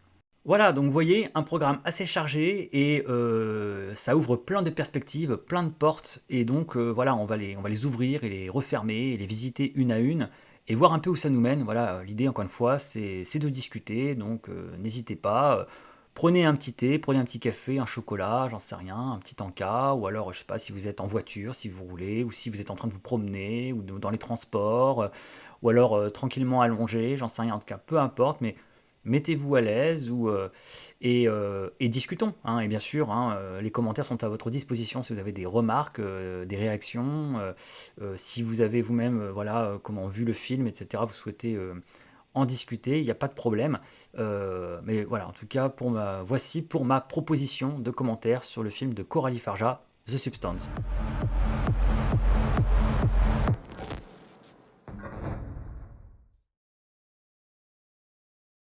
Voilà, donc vous voyez, un programme assez chargé et ça ouvre plein de perspectives, plein de portes, et donc voilà, on va les ouvrir et les refermer et les visiter une à une et voir un peu où ça nous mène. Voilà, l'idée encore une fois, c'est de discuter, donc n'hésitez pas. Prenez un petit thé, prenez un petit café, un chocolat, j'en sais rien, un petit encas, ou alors je sais pas si vous êtes en voiture, si vous roulez, ou si vous êtes en train de vous promener, ou dans les transports, ou alors tranquillement allongé, j'en sais rien, en tout cas, peu importe, mais mettez-vous à l'aise et discutons, hein. Et bien sûr, hein, les commentaires sont à votre disposition si vous avez des remarques, des réactions, si vous avez vous-même comment vu le film, etc., vous souhaitez en discuter, il n'y a pas de problème. Mais voilà, en tout cas, voici pour ma proposition de commentaire sur le film de Coralie Farja, The Substance.